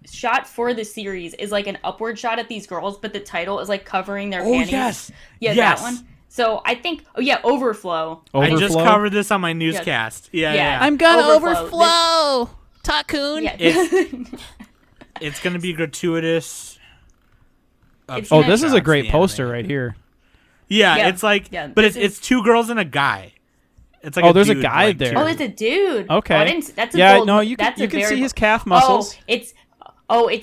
shot for the series is like an upward shot at these girls, but the title is like covering their panties. yes. Yeah, Yes. that one. So I think Overflow. I just Overflow? covered this on my newscast. Yeah, Yeah. yeah. gonna Overflow. Tycoon. Yeah. It's gonna be gratuitous. It's Oh, gonna- this is a great The poster anime. right here. Yeah, Yeah. it's like, Yeah, but this it's two girls and a guy. It's like Oh, there's a dude, guy like, there. two- Oh, it's a dude. Okay. Oh, I didn't, that's a Yeah, bold, no, you that's can a very see his bold- calf muscles. It's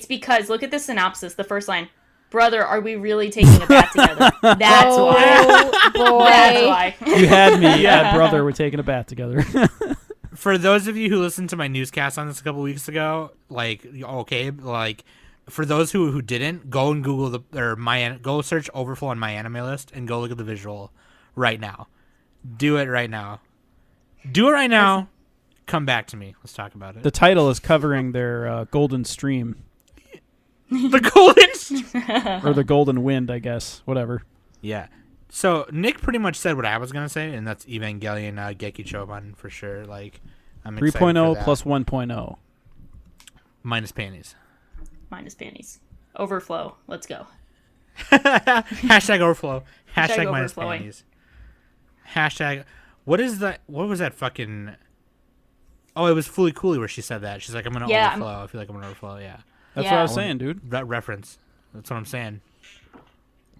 because look at the synopsis. The first line, brother, are we really taking a bath together? That's why. Oh boy. That's why. You had me at brother. We're taking a bath together. For those of you who listened to my newscast on this a couple weeks ago, like, okay, like, for those who didn't, go and Google go search Overflow on my anime list and go look at the visual right now. Do it right now. Do it right now. Come back to me. Let's talk about it. The title is covering their golden stream The golden. or the golden wind, I guess. Whatever. Yeah. So Nick pretty much said what I was gonna say, and that's Evangelion Geki Choban for sure. Like, I'm excited 3.0 for that. plus 1.0. Minus panties. Minus panties. Overflow. Let's go. Hashtag overflow. Hashtag minus overflowing. panties. Hashtag. What is that? What was that fucking? Oh, it was Fully Cooley where she said that. She's like, I'm gonna Yeah, overflow. I feel like I'm gonna overflow. Yeah, That's Yeah. what I was saying, dude. that reference. That's what I'm saying.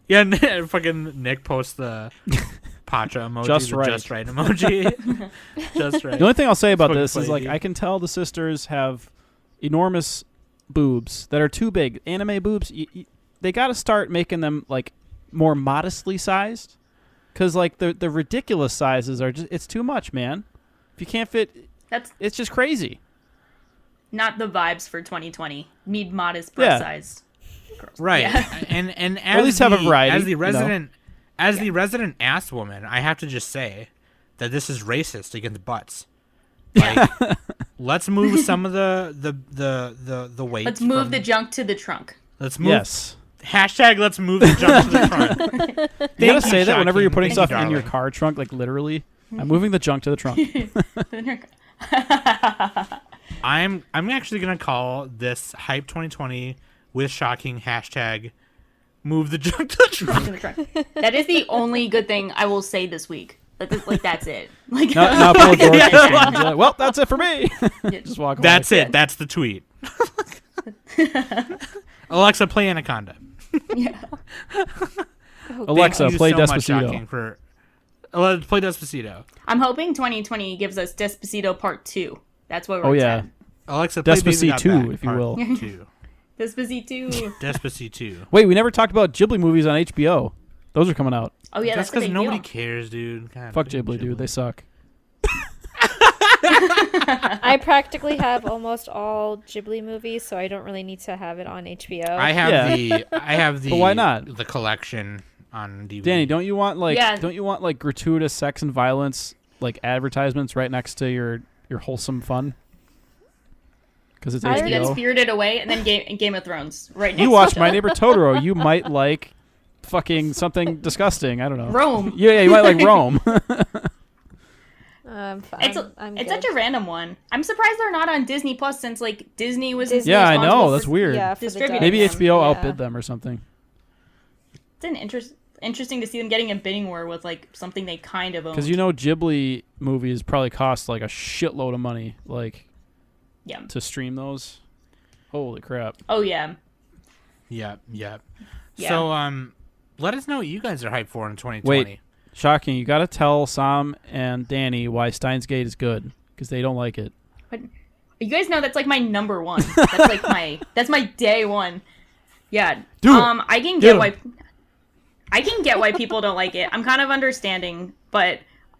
Yeah, fucking Nick posts the Pacha emoji, Just the right. just right emoji. Just right. The only thing I'll say about Fucking this is funny, like dude. I can tell the sisters have enormous boobs that are too big. Anime boobs, they got to start making them like more modestly sized, because like the ridiculous sizes are just, it's too much, man. If you can't fit, That's it's just crazy. not the vibes for 2020. Need modest breast Yeah. size girls. Right. Yeah. And at least have a variety, As the you know? resident the resident ass woman, I have to just say that this is racist against butts. Like, let's move some of the weight. Let's move from- the junk to the trunk. Let's move. Yes. Hashtag let's move the junk to the front. You gotta say that whenever you're putting Thank you, stuff in your darling. car trunk, like literally. I'm moving the junk to the trunk. I'm actually gonna call this Hype 2020 with shocking hashtag move the junk to the trunk. To the trunk. That is the only good thing I will say this week. Like that's it. Like Now Paul George just, well, that's it for me. Just walk away. That's it. That's the tweet. Alexa, play Anaconda. Yeah. Alexa, Thank you play so much, Despacito. Shocking, for play Despacito. I'm hoping 2020 gives us Despacito Part 2. That's what we're Oh yeah, Alexa, play Baby Got Despacito, Back, if you part will. 2. Despacito. Despacito. Wait, we never talked about Ghibli movies on HBO. Those are coming out. Oh yeah, That's that's because what they nobody do. cares, dude. God, Fuck damn Ghibli, dude. They suck. I practically have almost all Ghibli movies, so I don't really need to have it on HBO. I have the But why not? the collection on DVD. Danny, don't you want like Yeah. don't you want like gratuitous sex and violence like advertisements right next to your wholesome fun? Because it's I And then HBO. Spirited Away, and then Game of Thrones. Right next You to watch each My other. Neighbor Totoro, you might like fucking something disgusting. I don't know. Rome. Yeah, you might like Rome. I'm fine. I'm It's good. such a random one. I'm surprised they're not on Disney Plus since like Disney was Disney- Yeah, I responsible know. for- That's weird. Yeah, for the Distributing Maybe them. HBO Yeah. outbid them or something. It's an interesting to see them getting a bidding war with like something they kind of own. Because you know Ghibli movies probably cost like a shitload of money, like Yeah. to stream those. Holy crap! Oh yeah. Yep. Yeah. So let us know what you guys are hyped for in 2020. Wait. Shocking! You got to tell Sam and Danny why Steins Gate is good because they don't like it. But you guys know that's like my number one. That's like my day one. Yeah. Do it. I can Get get why people don't like it. I'm kind of understanding, but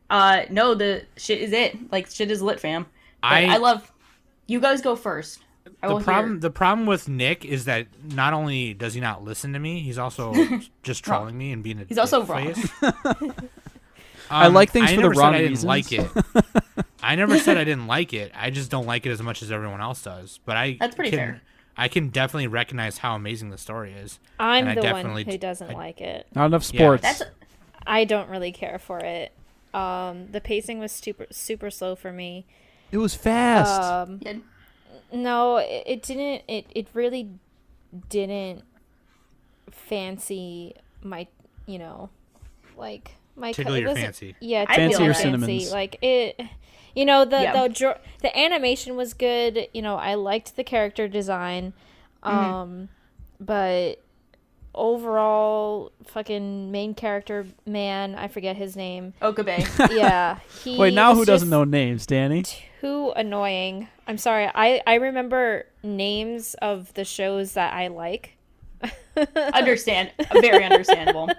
no, the shit is it. Like shit is lit, fam. But I love. You guys go first. I will hear. The problem with Nick is that not only does he not listen to me, he's also just trolling me and being a He's also dick wrong. face. I like things for the never said wrong I didn't reasons. like it. I never said I didn't like it. I just don't like it as much as everyone else does. But That's pretty fair. I can definitely recognize how amazing the story is. I'm and I the one definitely who d- doesn't I- like it. Not enough Yeah. sports. That's I don't really care for it. The pacing was super slow for me. it was fast. yeah, No, it didn't. It really didn't fancy my, like my Tickle it your wasn't- fancy. Yeah, I tickle feel my that. fancy. Cinnamons. Like it, the animation was good. I liked the character design, but overall, fucking main character man, I forget his name. Okabe. Yeah, he. Wait, now was who doesn't just know names, Danny? Too annoying. I'm sorry. I remember names of the shows that I like. Very understandable.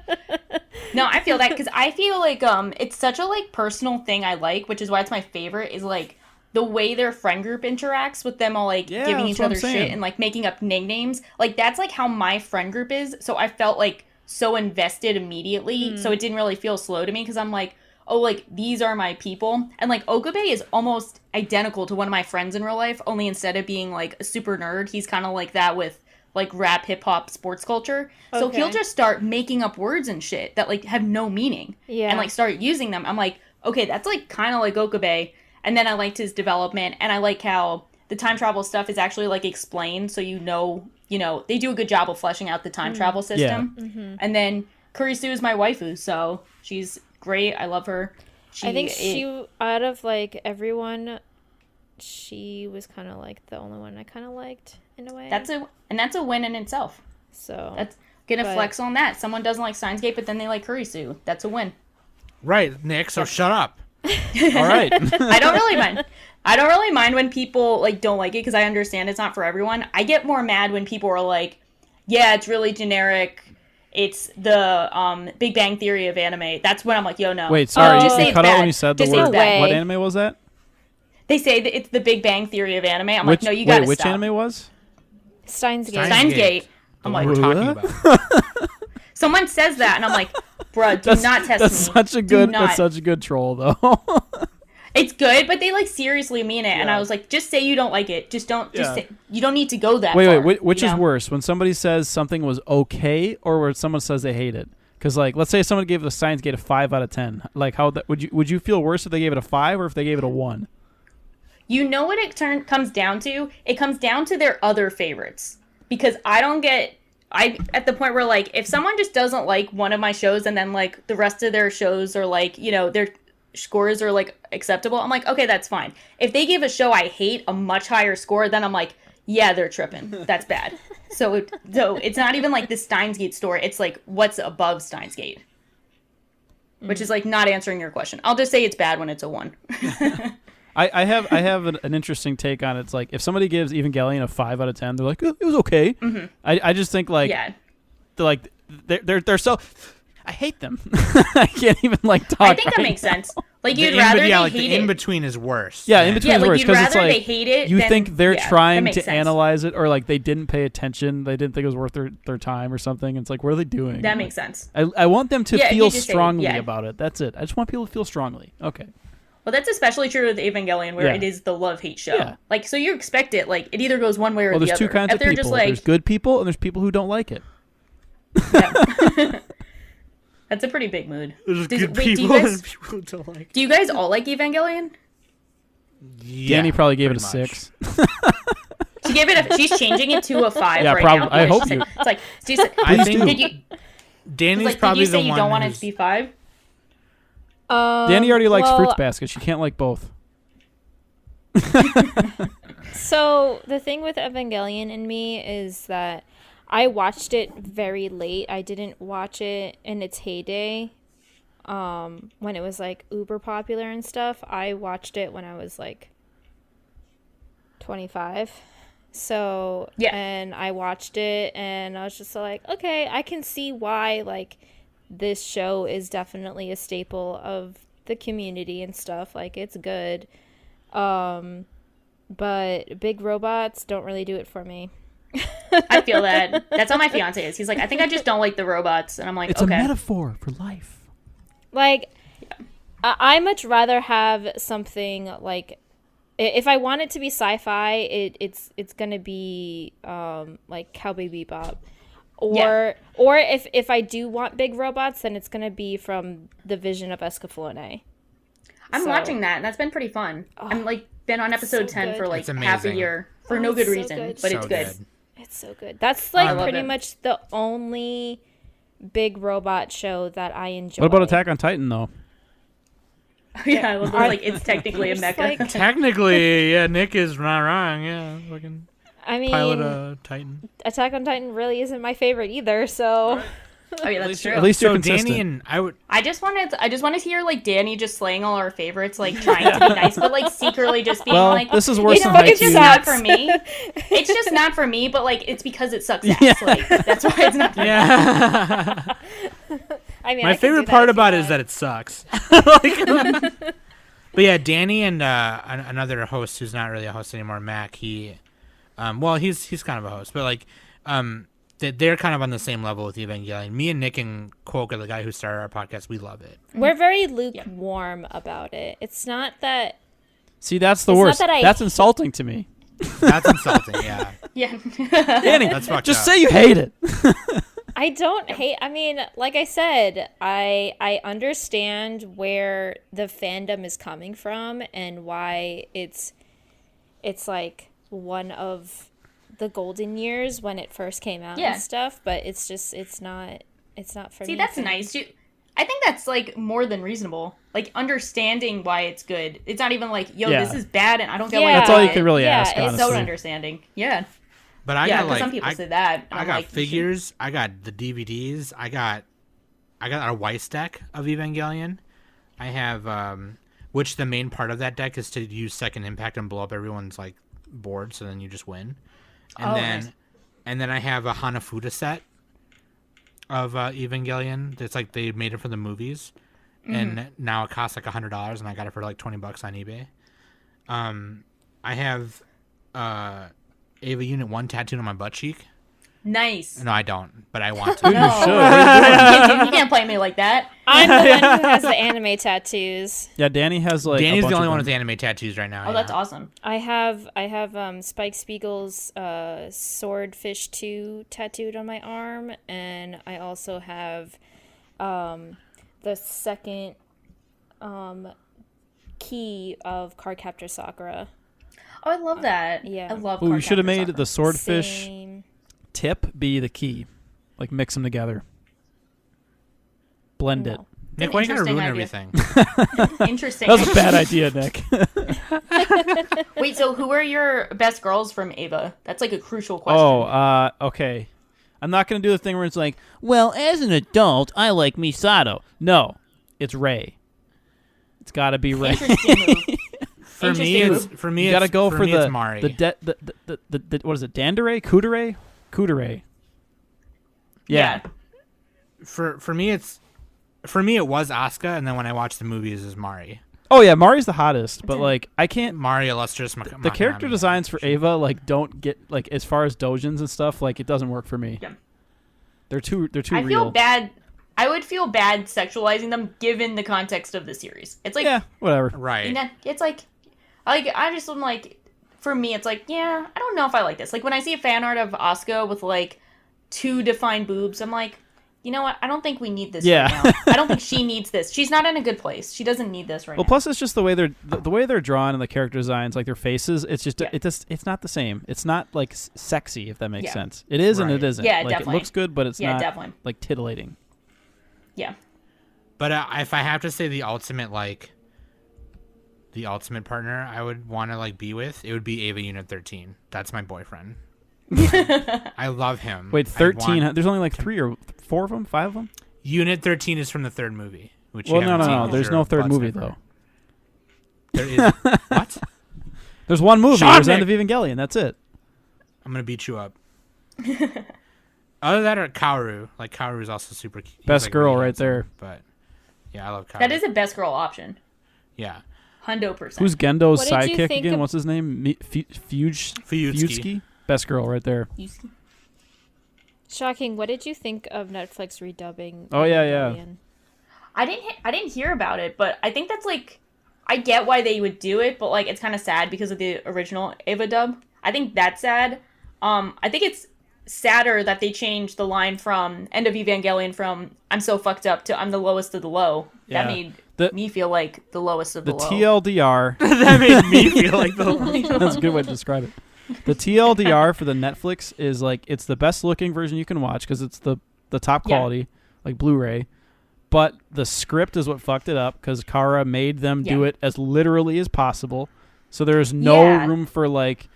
No, I feel that because I feel like it's such a like personal thing I like, which is why it's my favorite. Is like the way their friend group interacts with them all like Yeah, giving that's each what I'm other saying. shit and like making up nicknames. Like that's like how my friend group is. So I felt like so invested immediately. So it didn't really feel slow to me because I'm like, oh, like these are my people. And like Okabe is almost identical to one of my friends in real life, only instead of being like a super nerd, he's kind of like that with like rap, hip hop, sports culture. So Okay. he'll just start making up words and shit that like have no meaning. Yeah. And like start using them. I'm like, okay, that's like kind of like Okabe. And then I liked his development, and I like how the time travel stuff is actually like explained, so you know, they do a good job of fleshing out the time travel system. And then Kurisu is my waifu, so she's great. I love her. I think she, out of like everyone, she was kind of like the only one I kind of liked in a way. That's a win in itself. So That's gonna flex on that. Someone doesn't like Steins Gate, but then they like Kurisu. That's a win. Right, Nick. So shut up. All right. I don't really mind. I don't really mind when people like don't like it because I understand it's not for everyone. I get more mad when people are like, "Yeah, it's really generic. It's the Big Bang Theory of anime." That's when I'm like, "Yo, no." Wait, sorry, Just say you cut it's out bad. when you said the Just say word. it's bad. What anime was that? They say that it's the Big Bang Theory of anime. I'm Which, like, "No, you gotta wait, which stop." anime was? Steins Gate. Steins Gate. The I'm one like, we're talking about. someone says that, and I'm like, "Bruh, do not test That's me." such a Do good. not. That's such a good troll, though. It's good, but they like seriously mean it, and I was like, "Just say you don't like it. Just don't. Just say, you don't need to go that far." Wait. Which you is know? worse, when somebody says something was okay, or when someone says they hate it? Because like, let's say someone gave the Steins Gate a 5 out of 10. Like, how that would you feel worse if they gave it a 5 or if they gave it a 1? You know what it comes down to? It comes down to their other favorites. Because I at the point where like if someone just doesn't like one of my shows and then like the rest of their shows are like, you know, their scores are like acceptable, I'm like, okay, that's fine. If they give a show I hate a much higher score, then I'm like, yeah, they're tripping. That's bad. So it's not even like the Steins Gate story. It's like what's above Steins Gate. Which is like not answering your question. I'll just say it's bad when it's a 1. I have an interesting take on it. It's like if somebody gives Evangelion a 5 out of 10, they're like, it was okay. Mm-hmm. I just think like Yeah. they're so I hate them. I can't even like talk. I think that right makes now. sense. Like you'd rather they like hate the it. in between is worse. Yeah, in between Yeah, is like worse you'd because it's rather like they hate it you than- think they're yeah, that trying makes to sense. analyze it, or like they didn't pay attention, they didn't think it was worth their time or something. It's like, what are they doing? That makes sense. I want them to Yeah, if you feel just say- strongly yeah. about it. That's it. I just want people to feel strongly. Okay. Well, that's especially true with Evangelion, where Yeah. it is the love-hate show. Yeah. Like, so you expect it, like, it either goes one way or Well, the there's other. two kinds If of they're people. just like, There's good people and there's people who don't like it. that's a pretty big mood. There's Does- good wait, do you people guys- and people who don't like. Do you guys all like Evangelion? Yeah, Danny probably gave it a pretty much. 6. She gave it she's changing it to a 5 Yeah, right probably. now. I Yeah, hope she said- you- It's like, she said, I think did you, Danny's like, did probably you say the you one don't want it who's- to be 5? Danny already likes well, Fruits Basket. She can't like both. So the thing with Evangelion and me is that I watched it very late. I didn't watch it in its heyday, when it was like uber popular and stuff. I watched it when I was like 25. So Yeah. and I watched it and I was just like, okay, I can see why like this show is definitely a staple of the community and stuff. Like it's good. But big robots don't really do it for me. I feel that. That's how my fiance is. He's like, I think I just don't like the robots. And I'm like, It's okay. a metaphor for life. Like, I much rather have something like, if I want it to be sci-fi, it's gonna be like Cowboy Bebop, or if I do want big robots, then it's gonna be from the Vision of Escaflowne. I'm So- watching that, and that's been pretty fun. I'm like been on episode so 10 good. for like It's half a amazing. year for no it's good so reason, good. but So it's good. It's so good. That's I like love pretty it. much the only big robot show that I enjoy. What about Attack on Titan though? Yeah, I love that. Like it's technically a It's mecha. like- Technically, yeah, Nick is not wrong. Yeah, fucking I mean, pilot a Titan. Attack on Titan really isn't my favorite either. So. I mean, that's true. At least you're So consistent. Danny and I would. I just wanted to hear like Danny just slaying all our favorites, like trying to be nice, but like secretly just being Well, like, this is worse it's, than it's just Haikyuu. not for me. It's just not for me, but like it's because it sucks ass. Like that's why it's not for me. Yeah. I mean, My I can favorite do that part if you about it is want. that it sucks. Like, but yeah, Danny and another host who's not really a host anymore, Mac. He's kind of a host, but like, they're kind of on the same level with Evangelion. Me and Nick and Quoka, the guy who started our podcast, we love it. We're very lukewarm about it. It's not that. See, that's the It's not worst. that I That's hate- insulting to me. That's insulting. Yeah, Yeah. Danny, that's fucked just up. say you hate it. I don't hate. I mean, like I said, I understand where the fandom is coming from and why it's like one of the golden years when it first came out Yeah. and stuff. But it's not for me. See, that's nice. I think that's like more than reasonable. Like understanding why it's good. It's not even like, yo, Yeah. this is bad and I don't get why Yeah. That's you all you like can it. really Yeah, ask, it's It's so honestly. understanding. Yeah. But I Yeah, got because like some people say that. and I I'm got like, you should- figures. I got the DVDs. I got a Weiss deck of Evangelion. I have which the main part of that deck is to use Second Impact and blow up everyone's like board, so then you just win. And Oh, then nice. and then I have a Hanafuda set of Evangelion. That's like they made it for the movies, and now it costs like $100, and I got it for like $20 on eBay. I have Ava Unit 1 tattooed on my butt cheek. Nice. No, I don't, but I want to. Dude, you No. should. You can't play me like that. I'm the one who has the anime tattoos. Yeah, Danny has like. Danny's a bunch the only of one them. with the anime tattoos right now. Oh, that's awesome. I have Spike Spiegel's Swordfish 2 tattooed on my arm, and I also have the second key of Cardcaptor Sakura. Oh, I love that. yeah. I love Ooh, you should have Cardcaptor made Sakura. the swordfish Same. tip be the key. Like mix them together. Blend it. No. Nick, why you gotta Interesting ruin idea. everything? Interesting. That was a bad idea, Nick. Wait, so who are your best girls from Ava? That's like a crucial question. Okay. I'm not going to do the thing where it's like, well, as an adult, I like Misato. No, it's Ray. It's got to be Ray. Interesting move. For me, Interesting it's for me. You got to it's- go for me, it's the Mari. the what is it? Dandere? Kudere? Kudere. Yeah. For me, it was Asuka, and then when I watched the movies, is Mari. Oh yeah, Mari's the hottest, but like I can't. Mari illustrious. The character designs for Ava like don't get like as far as dojins and stuff like it doesn't work for me. Yeah. They're too I real. feel bad. I would feel bad sexualizing them given the context of the series. It's like, Yeah, whatever. Right. you know, it's like I just am like, for me, it's like, yeah, I don't know if I like this. Like when I see a fan art of Asuka with like 2 defined boobs, I'm like, you know what? I don't think we need this Yeah. right now. I don't think she needs this. She's not in a good place. She doesn't need this right Well, now. plus it's just the way the way they're drawn and the character designs, like their faces. It's just Yeah. it's not the same. It's not like sexy, if that makes Yeah. sense. It is and Right. it isn't. Yeah, like definitely. it looks good, but it's Yeah, not definitely. like titillating. Yeah. But if I have to say the ultimate partner I would want to like be with, it would be Ava Unit 13. That's my boyfriend. I love him. Wait, I 13? want- There's only like 3 or 4 of them, 5 of them. Unit 13 is from the third movie. Which Well, you no. haven't seen, There's you're no a third butt movie sniffer. though. There is what? There's one movie. Sean There's End of Nick! Evangelion. That's it. I'm gonna beat you up. Other than that, or Kaoru. Like Kaoru is also super cute. He's, Best like, girl really right handsome, there. But yeah, I love Kaoru. That is a best girl option. Yeah. 100%. What Who's Gendo's did you sidekick think again? of- What's his name? Fuyutsuki. Best girl right there. Shocking. What did you think of Netflix redubbing? Oh, yeah, yeah. Evangelion? I didn't hear about it, but I think that's like, I get why they would do it, but like it's kind of sad because of the original Ava dub. I think that's sad. I think it's sadder that they changed the line from End of Evangelion from I'm so fucked up to I'm the lowest of the low. Yeah. That made The- me feel like the lowest of the, The low. TLDR. That made me feel like the. That's a good way to describe it. The TLDR for the Netflix is like it's the best looking version you can watch because it's the top Yeah. quality, like Blu-ray. But the script is what fucked it up because Kara made them do Yeah. it as literally as possible. So there's no Yeah. room for like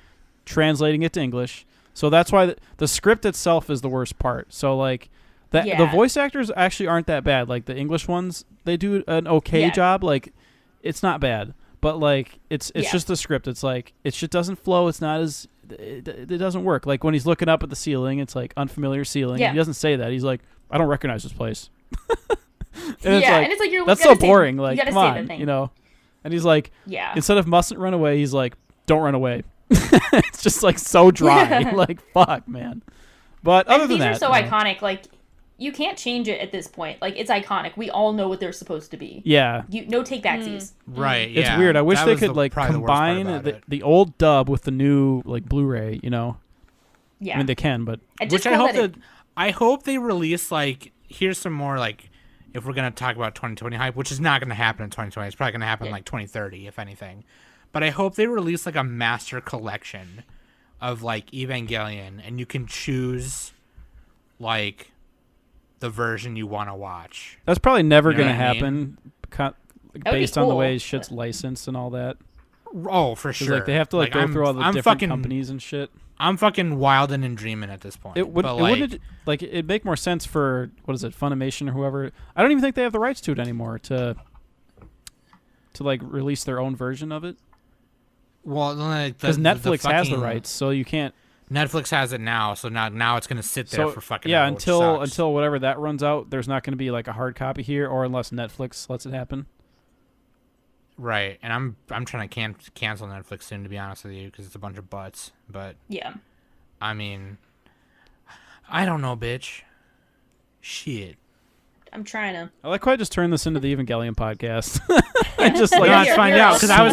translating it to English. So that's why the script itself is the worst part. So like the Yeah. voice actors actually aren't that bad. Like the English ones, they do an okay Yeah. job. Like it's not bad. But like it's Yeah. just the script. It's like it just doesn't flow. It's not as it doesn't work. Like when he's looking up at the ceiling, it's like unfamiliar ceiling. Yeah. He doesn't say that. He's like, I don't recognize this place. Yeah, and it's like you're that's gotta so say- boring. you Like gotta come say the on, thing. you know. And he's like, Yeah. instead of mustn't run away, he's like, don't run away. It's just like so dry. Like fuck, man. But other And than these that, are so you know, iconic. Like you can't change it at this point. Like it's iconic. We all know what they're supposed to be. yeah. No take backsies. Right. It's Yeah. weird. I wish That they was could like probably the worst part combine about it. the old dub with the new like Blu-ray. You know, Yeah. I mean they can, but And Which just I cool hope that that I hope they release like here's some more like if we're gonna talk about 2020 hype, which is not gonna happen in 2020. It's probably gonna happen in Yeah. like 2030 if anything. But I hope they release like a master collection of like Evangelion, and you can choose like the version you want to watch. That's probably never You know going to what I mean? happen be based on the cool, way shit's licensed and all that. Oh, for 'Cause, sure. like, they have to like go through all the different fucking, companies and shit. I'm fucking wildin' and dreaming at this point. Wouldn't like it'd make more sense for what is it, Funimation or whoever. I don't even think they have the rights to it anymore to like release their own version of it. Well, because Netflix has the rights, so you can't. Netflix has it now, so now it's gonna sit there for fucking yeah ever, which until sucks. whatever that runs out. There's not going to be like a hard copy here, or unless Netflix lets it happen. Right, and I'm trying to cancel Netflix soon, to be honest with you, because it's a bunch of butts. But Yeah. I mean, I don't know, bitch. Shit. I'm trying to. I like how I just turned this into the Evangelion podcast. I just like No, it's fine out because I was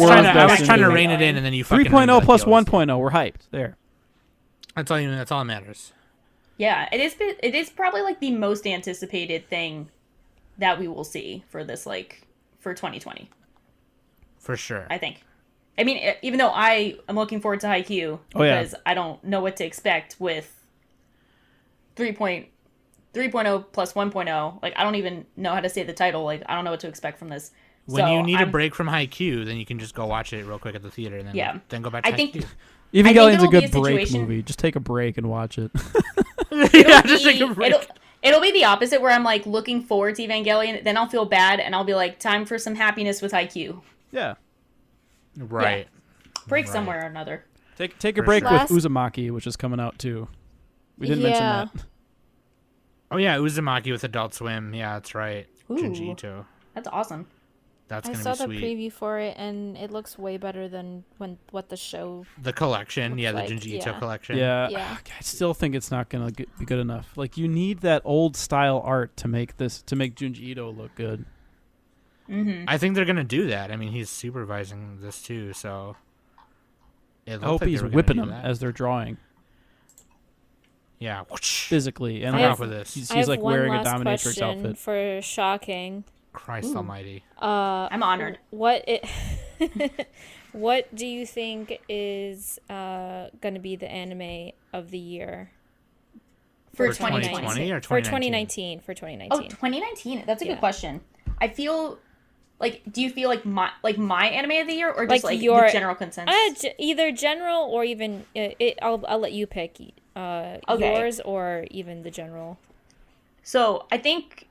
trying to rein it in, and then you fucking 3.0 plus 1.0. We're hyped there. That's all that matters. Yeah, it is probably like the most anticipated thing that we will see for this for 2020. For sure. I think. I mean, even though I am looking forward to Haikyuu because I don't know what to expect with 3.0 plus 1.0. Like, I don't even know how to say the title. Like, I don't know what to expect from this. When you need a break from Haikyuu, then you can just go watch it real quick at the theater, and then go back to Haikyuu. Evangelion's a good break movie. Just take a break and watch it. Just take a break. It'll be the opposite, where I'm like looking forward to Evangelion, then I'll feel bad, and I'll be like, time for some happiness with Haikyuu. Yeah. Right. Yeah. Break somewhere or another. Take a break with Uzumaki, which is coming out too. We didn't mention that. Oh yeah, Uzumaki with Adult Swim. Yeah, that's right. Junji Ito. That's awesome. That's I gonna saw be sweet. the preview for it, and it looks way better than what the show. The collection, the like, Junji Ito collection. Yeah. Yeah. I still think it's not gonna be good enough. Like, you need that old style art to make Junji Ito look good. Mm-hmm. I think they're gonna do that. I mean, he's supervising this too, so. I hope he's whipping them as they're drawing. Yeah. Physically, and he's like wearing a dominatrix outfit. For shocking. Christ Almighty. I'm honored. What do you think is gonna be the anime of the year? For 2020 or 2019? For 2019. For 2019. Oh, 2019. That's a good question. I feel like, do you feel like my anime of the year, or just like your the general consensus? Either general or even I'll let you pick yours or even the general. So I think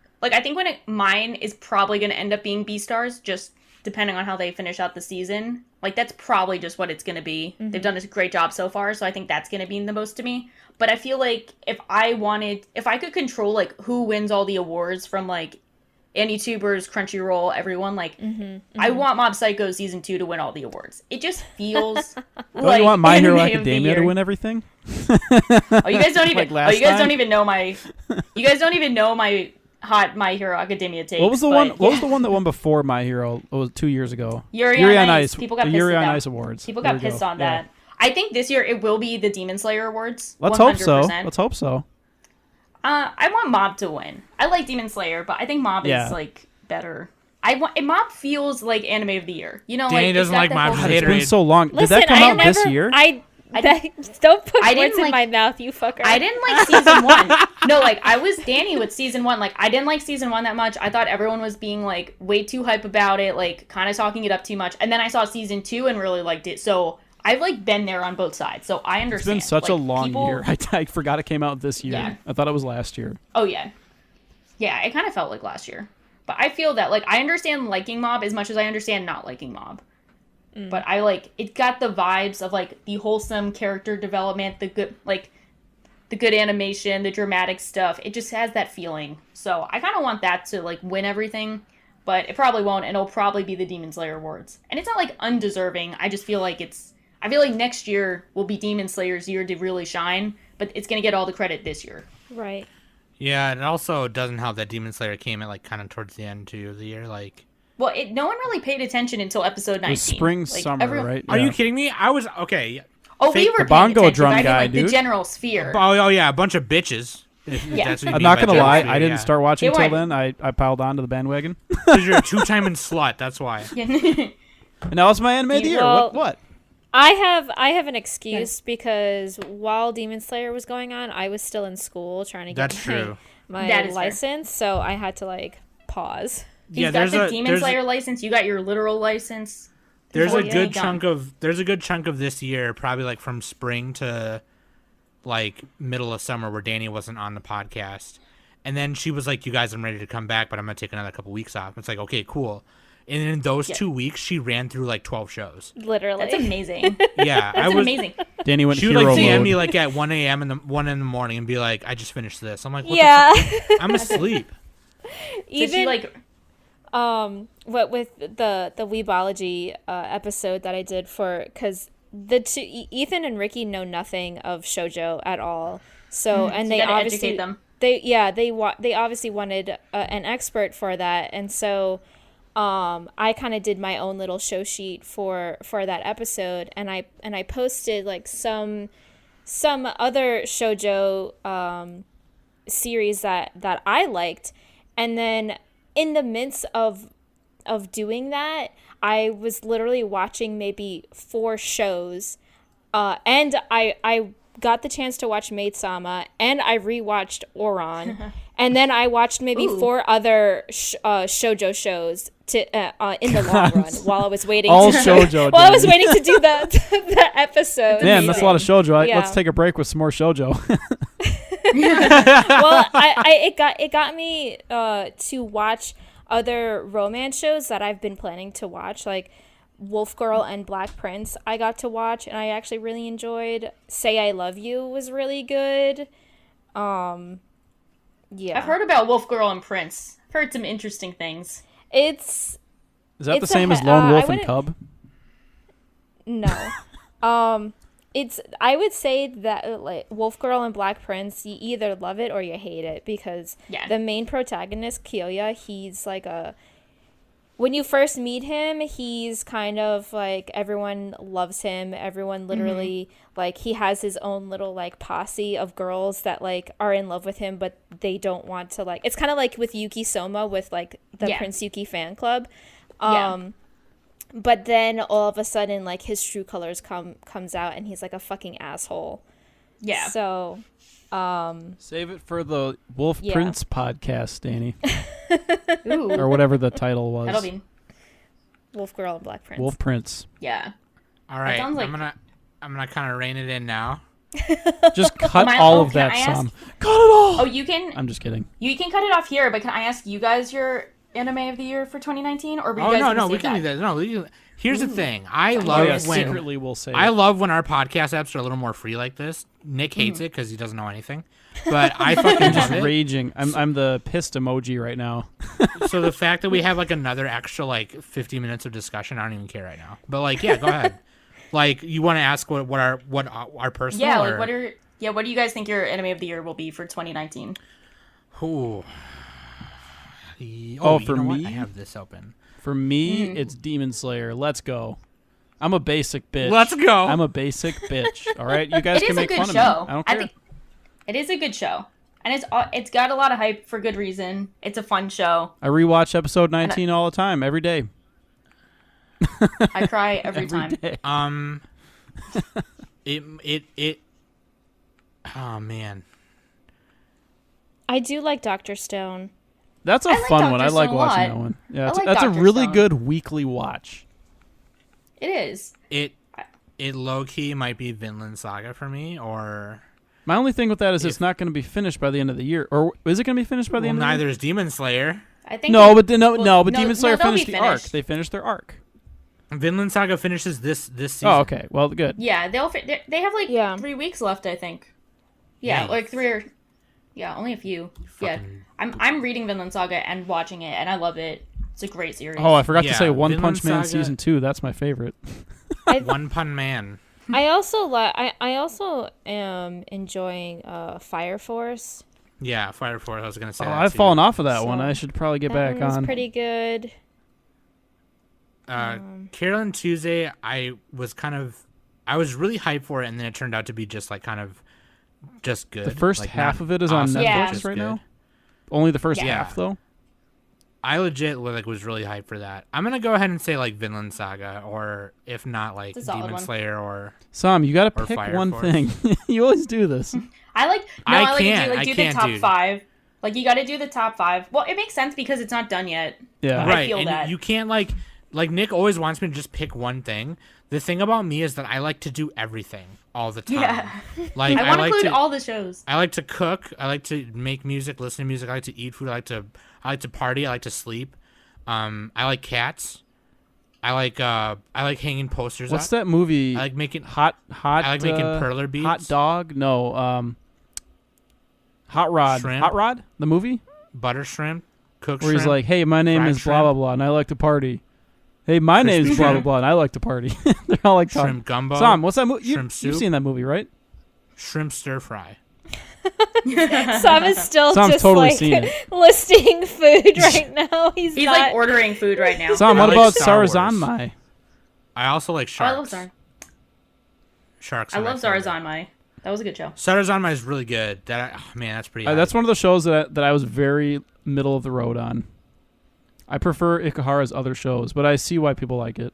mine is probably going to end up being Beastars, just depending on how they finish out the season. Like, that's probably just what it's going to be. Mm-hmm. They've done a great job so far, so I think that's going to mean the most to me. But I feel like if I could control, like, who wins all the awards from, like, AnyTubers, Crunchyroll, everyone, like, I want Mob Psycho Season 2 to win all the awards. It just feels Don't you want My Hero Academia to win everything? Oh, you guys don't even don't even know my hot My Hero Academia takes. What was the one? What was the one that won before My Hero? It was 2 years ago. Yuri on Ice. People got pissed Yuri on at that. Ice Awards. People got pissed on that. I think this year it will be the Demon Slayer Awards. Let's 100%. hope so. I want Mob to win. I like Demon Slayer, but I think Mob is like better. Mob feels like anime of the year. You know, Danny doesn't like Mob. It's been so long. Listen, did that come out this year? Don't put words in my mouth, you fucker. I didn't like season 1. No, like, I was Danny with season 1. Like, I didn't like season 1 that much. I thought everyone was being, like, way too hype about it, like, kind of talking it up too much. And then I saw season 2 and really liked it. So I've, like, been there on both sides. So I understand. It's been such a long year. I forgot it came out this year. Yeah. I thought it was last year. Oh, yeah. Yeah, it kind of felt like last year. But I feel that, like, I understand liking Mob as much as I understand not liking Mob. But I it got the vibes of, like, the wholesome character development, the good animation, the dramatic stuff. It just has that feeling. So I kind of want that to, like, win everything. But it probably won't, and it'll probably be the Demon Slayer Awards. And it's not, like, undeserving. I just feel like I feel like next year will be Demon Slayer's year to really shine. But it's going to get all the credit this year. Right. Yeah, and it also doesn't help that Demon Slayer came at, like, kind of towards the end, too, of the year, like... Well, no one really paid attention until episode 19. It was spring, summer, right? Are you kidding me? I was... Okay. Oh, we were paying bongo attention, drum right? guy, in, like, dude. the general sphere. Oh, yeah, a bunch of bitches. Yeah. I'm not going to lie. I didn't start watching until then. I piled onto the bandwagon. Because you're a two-timing slut, that's why. And now it's my anime of the year. Well, What? I have an excuse because while Demon Slayer was going on, I was still in school trying to get That is fair. license, so I had to like pause. He's got the Demon Slayer license. You got your literal license. There's a good chunk of this year, probably like from spring to like middle of summer, where Danny wasn't on the podcast. And then she was like, "You guys, I'm ready to come back, but I'm gonna take another couple weeks off." It's like, okay, cool. And in those 2 weeks, she ran through like 12 shows. Literally, that's amazing. Yeah, that's amazing. Danny went. She would like DM me like at 1 a.m. in the morning and be like, "I just finished this." I'm like, what the fuck? I'm asleep. Even she like, what with the Weebology episode that I did because the two Ethan and Ricky know nothing of shoujo at all. So and they obviously educate them. They obviously wanted an expert for that, and so I kind of did my own little show sheet for that episode, and I posted like some other shoujo series that I liked, and then in the midst of doing that, I was literally watching maybe 4 shows, and I got the chance to watch Maid-sama, and I rewatched Oran, and then I watched maybe 4 other shoujo shows in the long run while I was waiting. All shoujo. While I was waiting to do the episode. Man, that's a lot of shoujo. Yeah. Let's take a break with some more shoujo. Well, it got me to watch other romance shows that I've been planning to watch, like Wolf Girl and Black Prince. I got to watch, and I actually really enjoyed. Say I Love You was really good. Yeah, I've heard about Wolf Girl and Prince. I've heard some interesting things. Is that the same as Lone Wolf and Cub? No. I would say that like Wolf Girl and Black Prince, you either love it or you hate it, because the main protagonist, Kyoya, he's like when you first meet him, he's kind of like, everyone loves him. Everyone literally, like, he has his own little, like, posse of girls that, like, are in love with him, but they don't want to, like, it's kind of like with Yuki Soma with, like, the Prince Yuki fan club. But then all of a sudden, like, his true colors comes out, and he's like a fucking asshole. Yeah. So, save it for the Wolf Prince podcast, Danny. Ooh. Or whatever the title was. That'll be Wolf Girl and Black Prince. Wolf Prince. Yeah. All right. I'm gonna kind of rein it in now. Just cut all of that, Sam. Cut it all. Oh, you can. I'm just kidding. You can cut it off here, but can I ask you guys your anime of the year for 2019, or were you guys no, we can do that. No, here's the thing. I love love when our podcast apps are a little more free like this. Nick hates it because he doesn't know anything, but I fucking just love it. Raging. I'm the pissed emoji right now. So the fact that we have like another extra like 50 minutes of discussion, I don't even care right now. But like, yeah, go ahead. Like, you want to ask what our personal? Yeah, like what do you guys think your anime of the year will be for 2019? Ooh. For me, I have this open. For me, it's Demon Slayer. Let's go. I'm a basic bitch. Let's go. I'm a basic bitch. All right, you guys can make fun of me. I don't care. I think it is a good show, and it's got a lot of hype for good reason. It's a fun show. I rewatch episode 19 all the time, every day. I cry every time. Day. It. Oh man. I do like Dr. Stone. That's a fun one. I like watching that one. Yeah, that's a really good weekly watch. It is. It low key might be Vinland Saga for me, or my only thing with that is it's not going to be finished by the end of the year, or is it going to be finished by the end of the year? Neither is Demon Slayer. I think but Demon Slayer finished the arc. They finished their arc. Vinland Saga finishes this season. Oh, okay. Well, good. Yeah, they have like 3 weeks left, I think. Yeah, like 3 or only a few. Yeah. I'm reading Vinland Saga and watching it, and I love it. It's a great series. Oh, I forgot to say One Punch Man Season 2. That's my favorite. One Punch Man. I also am enjoying Fire Force. Yeah, Fire Force. I was gonna say. Oh, I've fallen off of that one. I should probably get back on. It's pretty good. Carolyn Tuesday, I was really hyped for it, and then it turned out to be just like kind of just good. The first half of it is on Netflix right now. Only the first half, though. I legit was really hyped for that. I'm gonna go ahead and say like Vinland Saga, or if not like Demon Slayer or. Sam, you gotta pick one thing. You always do this. I like to do the top 5. Like, you got to do the top 5. Well, it makes sense because it's not done yet. Yeah. I Right, feel and that. you can't like Nick always wants me to just pick one thing. The thing about me is that I like to do everything all the time. Yeah. Like I want to like include all the shows. I like to cook. I like to make music, listen to music. I like to eat food. I like to party. I like to sleep. I like cats. I like hanging posters. What's up. that movie? I like making hot. I like making perler beads. Hot dog? No. Hot Rod. Shrimp. Hot Rod? The movie? butter shrimp, cooked Where shrimp. he's like, "Hey, my name fried is blah shrimp. blah blah, and I like to party." Hey, my Crispy name's blah blah shrimp. blah, and I like to party. They're all like talking. shrimp gumbo, Sam, what's that movie? shrimp You've soup. seen that movie, right? shrimp stir fry. Sam is still Sam's just totally like seen it. listing food right now. He's He's not... like ordering food right now. Sam, I what like about Star Wars. Sarazanmai? I also like Oh, sharks. I love Zar. Sharks. I are my love favorite. Zarazanmai. That was a good show. Sarazanmai is really good. Man, that's pretty. That's one of the shows that I was very middle of the road on. I prefer Ikahara's other shows, but I see why people like it.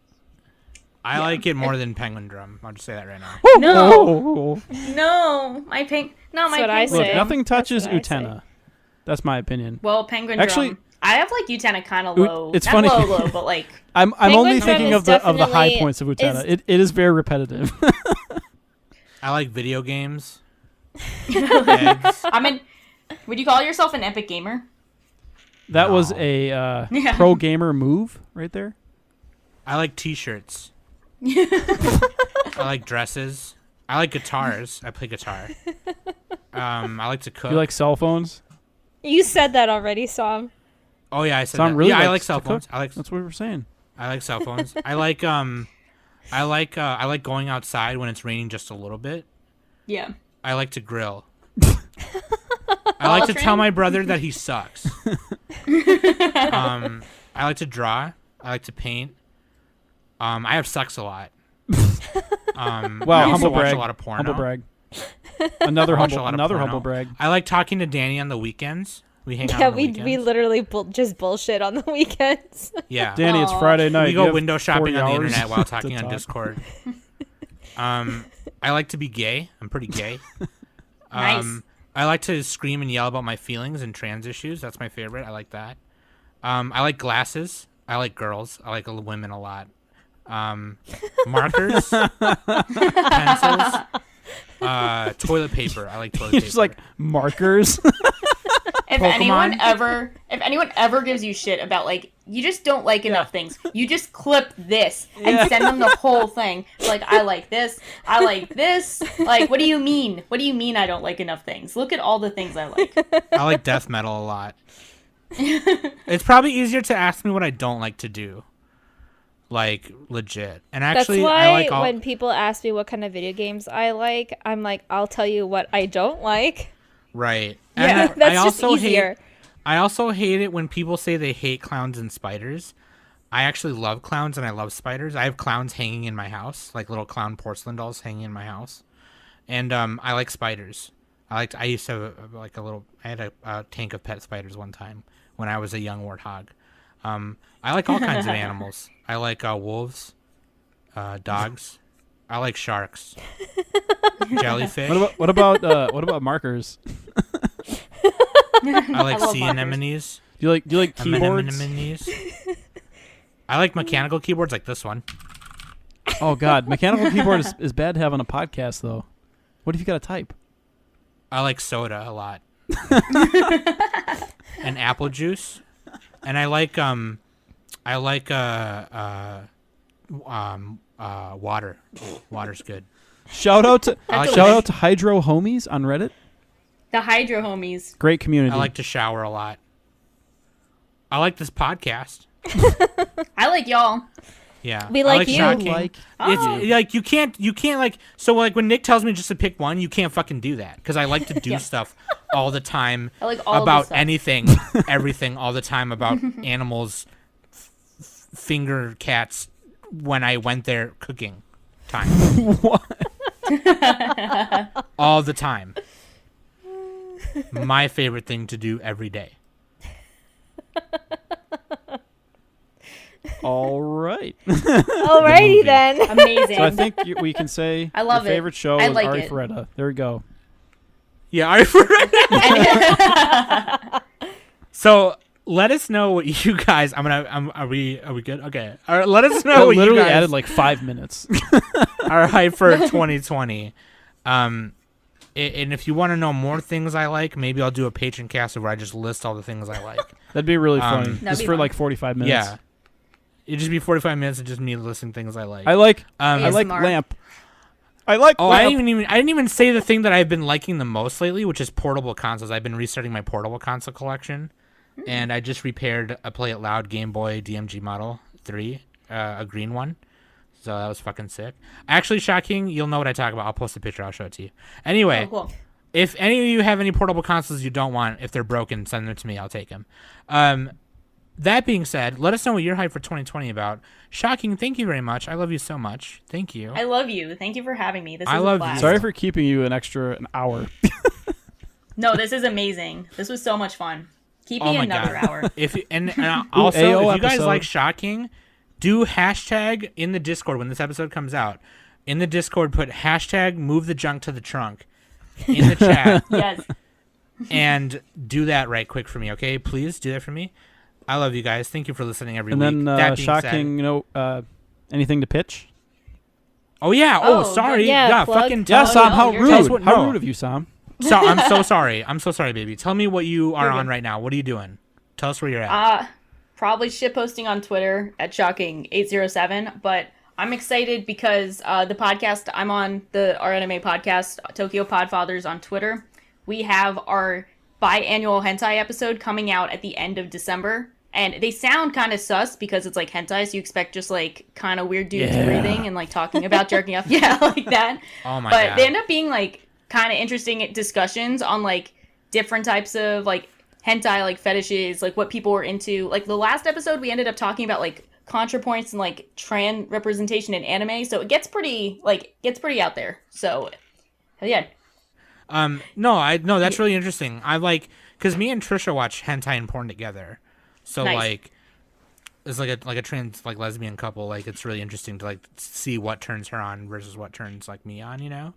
I like it more than Penguin Drum. I'll just say that right now. No. No, my pink. No, my That's what I penguin. Look, say. nothing touches That's what I say. Utena. That's my opinion. Well, penguin Actually- drum. I have like Utena kind of Ut- low. it's Not funny. low, but like I'm Penguin only Drum thinking is of the high definitely- points of Utena. It is very repetitive. I like video games. Eggs. I'm an. Would you call yourself an epic gamer? That was No. a Yeah. pro gamer move right there. I like T-shirts. I like dresses. I like guitars. I play guitar. I like to cook. You like cell phones? You said that already, Sam. Oh yeah, I said Sam that. really Yeah, I likes like to cell cook? phones. I like That's what we were saying. cell phones. I like going outside when it's raining just a little bit. Yeah. I like to grill. I like to tell my brother that he sucks. I like to draw. I like to paint. I have sex a lot. Wow, I also humble watch brag. a lot of porno. Humble brag. Another I watch a humble, lot of another porno. humble brag. I like talking to Danny on the weekends. We hang out Yeah, on the we weekends. literally just bullshit on the weekends. Yeah. Danny, it's Aw. Friday night. We You go have window shopping 40 on the hours internet while to talking on talk. Discord. I like to be gay. I'm pretty gay. Nice. I like to scream and yell about my feelings and trans issues. That's my favorite. I like that. I like glasses. I like girls. I like women a lot. Markers, pencils, toilet paper. I like toilet paper. You're just like markers. If Pokemon? anyone ever gives you shit about like you just don't like enough things, you just clip this and send them the whole thing. Like I like this, I like this. Like what do you mean? What do you mean I don't like enough things? Look at all the things I like. I like death metal a lot. It's probably easier to ask me what I don't like to do. Like legit. And actually That's why I like all when people ask me what kind of video games I like, I'm like, I'll tell you what I don't like. right. Yeah, And that's I just also easier. I also hate it when people say they hate clowns and spiders. I actually love clowns and I love spiders. I have clowns hanging in my house, like little clown porcelain dolls hanging in my house. And I like spiders. I used to have I had a tank of pet spiders one time when I was a young warthog. I like all kinds of animals. I like wolves, dogs. I like sharks, jellyfish. What about markers? I like love sea markers. anemones. Do you like keyboards? Anemones. I like mechanical keyboards like this one. Oh God, mechanical keyboard is bad to have on a podcast though. What if you got to type? I like soda a lot. And apple juice. And I like water. Water's good. Shout out to That's shout okay. out to Hydro Homies on Reddit. The Hydro homies. Great community. I like to shower a lot. I like this podcast. I like y'all. Yeah. We I like you. Shocking. Like It's Oh. like you can't like so like when Nick tells me just to pick one, you can't fucking do that because I like to do Yeah. stuff all the time I like all of about this stuff. anything, everything all the time about animals, finger cats. When I went there cooking, time all the time. My favorite thing to do every day. all right. Alrighty movie. then. Amazing. So I think we can say I love your it. favorite show I is like Ari it. Feretta. There we go. Yeah, are you for So let us know what you guys. Are we good? Okay. All right, let us know That what you literally guys added like 5 minutes. are hyped for 2020. And if you want to know more things I like, maybe I'll do a patron cast where I just list all the things I like. That'd be really funny. That'd Just be for fun. like 45 minutes. Yeah. It'd just be 45 minutes of just me listing things I like. I like ASMR. lamp. I like Oh, I lamp. didn't even say the thing that I've been liking the most lately, which is portable consoles. I've been restarting my portable console collection, and I just repaired a Play It Loud Game Boy DMG Model 3, a green one. So that was fucking sick. Actually, shocking. You'll know what I talk about. I'll post a picture. I'll show it to you. Anyway, Oh, cool. if any of you have any portable consoles you don't want, if they're broken, send them to me. I'll take them. That being said, let us know what you're hyped for 2020 about. Shocking, thank you very much. I love you so much. Thank you. I love you. Thank you for having me. This I is love a blast. you. Sorry for keeping you an hour. No, this is amazing. This was so much fun. Keep Oh me my another God. hour. If also, AO if you guys episode. like Shocking, do hashtag in the Discord when this episode comes out. In the Discord, put hashtag move the junk to the trunk in the chat Yes. and do that right quick for me, okay? Please do that for me. I love you guys. Thank you for listening every And week. then That being shocking, anything to pitch? said, oh yeah. Oh, Sorry. yeah, Yeah. plug. Fucking Yeah, tell Sam, no, how you're rude. Tell us what- How no. rude of you, Sam. So I'm so sorry. I'm so sorry, baby. Tell me what you are You're on good. right now. What are you doing? Tell us where you're at. Probably shitposting on Twitter at Shocking807, but I'm excited because the podcast I'm on, our anime podcast, Tokyo Podfathers on Twitter, we have our biannual hentai episode coming out at the end of December. And they sound kind of sus because it's like hentai, so you expect just like kind of weird dudes Yeah. breathing and like talking about jerking off. Yeah, like that. Oh my But God. they end up being like kind of interesting discussions on like different types of like hentai like fetishes, like what people were into. Like the last episode we ended up talking about like contrapoints and like trans representation in anime, so it gets pretty out there. So yeah. No, that's really interesting. I like because me and Trisha watch hentai and porn together, so Nice. like it's like a trans like lesbian couple. Like it's really interesting to like see what turns her on versus what turns like me on. You know?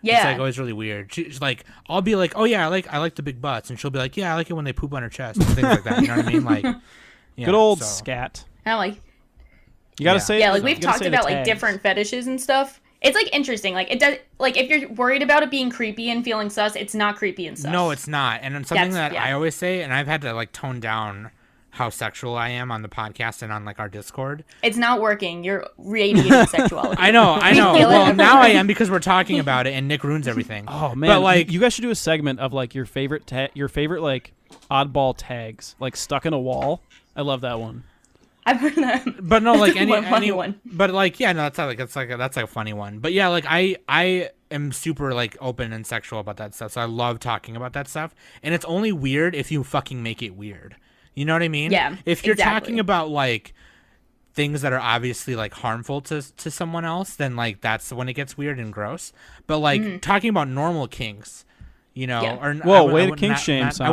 Yeah. It's like always really weird. She's like, I'll be like, oh yeah, I like the big butts, and she'll be like, yeah, I like it when they poop on her chest and things like that. You know what I mean? Like, yeah, Good old so- scat. And I'm like, You gotta Yeah. say yeah, like you we've gotta talked say the about like tags. different fetishes and stuff. It's like interesting. Like it does. Like if you're worried about it being creepy and feeling sus, it's not creepy and sus. No, it's not. And it's something That's- that yeah. I always say, and I've had to like tone down how sexual I am on the podcast and on like our Discord. It's not working. You're radiating sexuality. I know. feel it Well, now I everywhere. am because we're talking about it, and Nick ruins everything. Oh man, But like, you guys should do a segment of like your favorite like oddball tags, like stuck in a wall. I love that one. I've heard that. but no, like One funny one. But like, yeah, no, that's like a funny one. But yeah, like I am super like open and sexual about that stuff, so I love talking about that stuff. And it's only weird if you fucking make it weird. You know what I mean? Yeah, If you're exactly. talking about like things that are obviously like harmful to someone else, then like that's when it gets weird and gross. But like talking about normal kinks, you know, Yeah. or Whoa, way to would kink not- shame, not- Sam.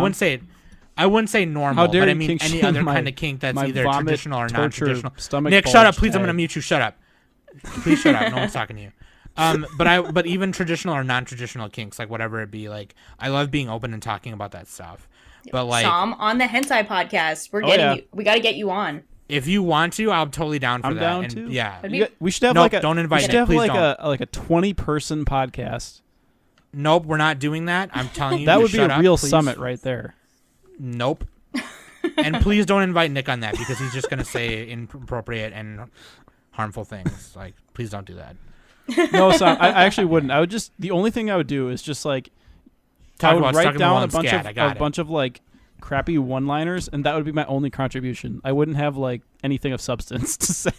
I wouldn't say normal, How dare but I you mean kink any shame other my- kind of kink that's my either vomit, traditional or torture, non-traditional. stomach Nick, shut up, bulge please. I'm gonna tag. mute you. Shut up. Please shut up. No one's talking to you. But even traditional or non-traditional kinks, like whatever it be, like I love being open and talking about that stuff. But like, Sam on the hentai podcast. We're Oh, getting yeah. you. We got to get you on. if you want to, I'm totally down for I'm that. down And too. Yeah. That'd be- We should have Nope, like a don't invite we should Nick, have please like don't. a 20-person podcast. Nope, we're not doing that. I'm telling you. That to would be shut a up, real please. summit right there. Nope. And please don't invite Nick on that because he's just gonna say inappropriate and harmful things. Like, please don't do that. No, so I actually wouldn't. I would just the only thing I would do is just like Talk I would about stuck write in the wall down a and bunch scat. of I got it. bunch of like crappy one-liners, and that would be my only contribution. I wouldn't have like anything of substance to say.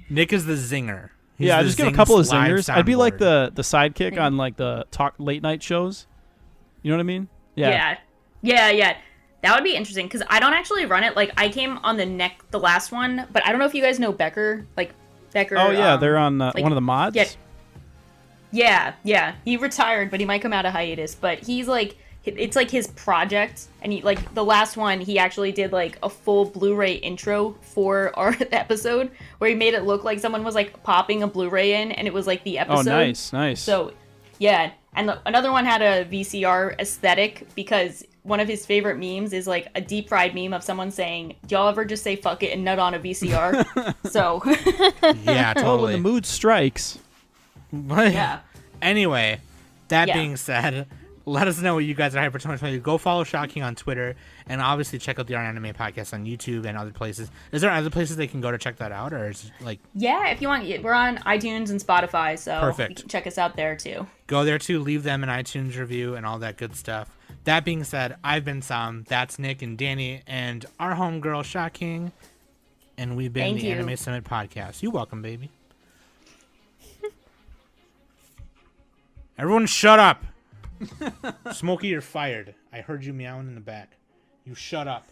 Nick is the zinger. He's Yeah, I the just give a Zings couple of live zingers. I'd be like soundboard. the sidekick on like the talk late night shows. You know what I mean? Yeah. That would be interesting because I don't actually run it. Like I came on the last one, but I don't know if you guys know Becker. Like Becker. Oh yeah, they're on like- one of the mods. Yeah. He retired, but he might come out of hiatus. But he's like, it's like his project, and he like the last one he actually did like a full Blu-ray intro for our episode where he made it look like someone was like popping a Bluray in, and it was like the Oh, episode. nice. So, Yeah, and another one had a VCR aesthetic because one of his favorite memes is like a deep fried meme of someone saying, "Do y'all ever just say fuck it and nut on a VCR?" So Yeah, Oh, when totally. the mood strikes. yeah. Anyway, that Yeah. being said, let us know what you guys are hyped for 2020. Go follow Shocking on Twitter, and obviously check out the Our Anime Podcast on YouTube and other places. Is there other places they can go to check that out, or is it like Yeah, if you want, we're on iTunes and Spotify, so Perfect. you can check us out there too. go there too, leave them an iTunes review and all that good stuff. That being said, I've been Sam, that's Nick and Danny, and our homegirl Shocking, and we've been Thank the you. Anime Summit Podcast. You're welcome, baby. Everyone shut up! Smokey, you're fired. I heard you meowing in the back. You shut up.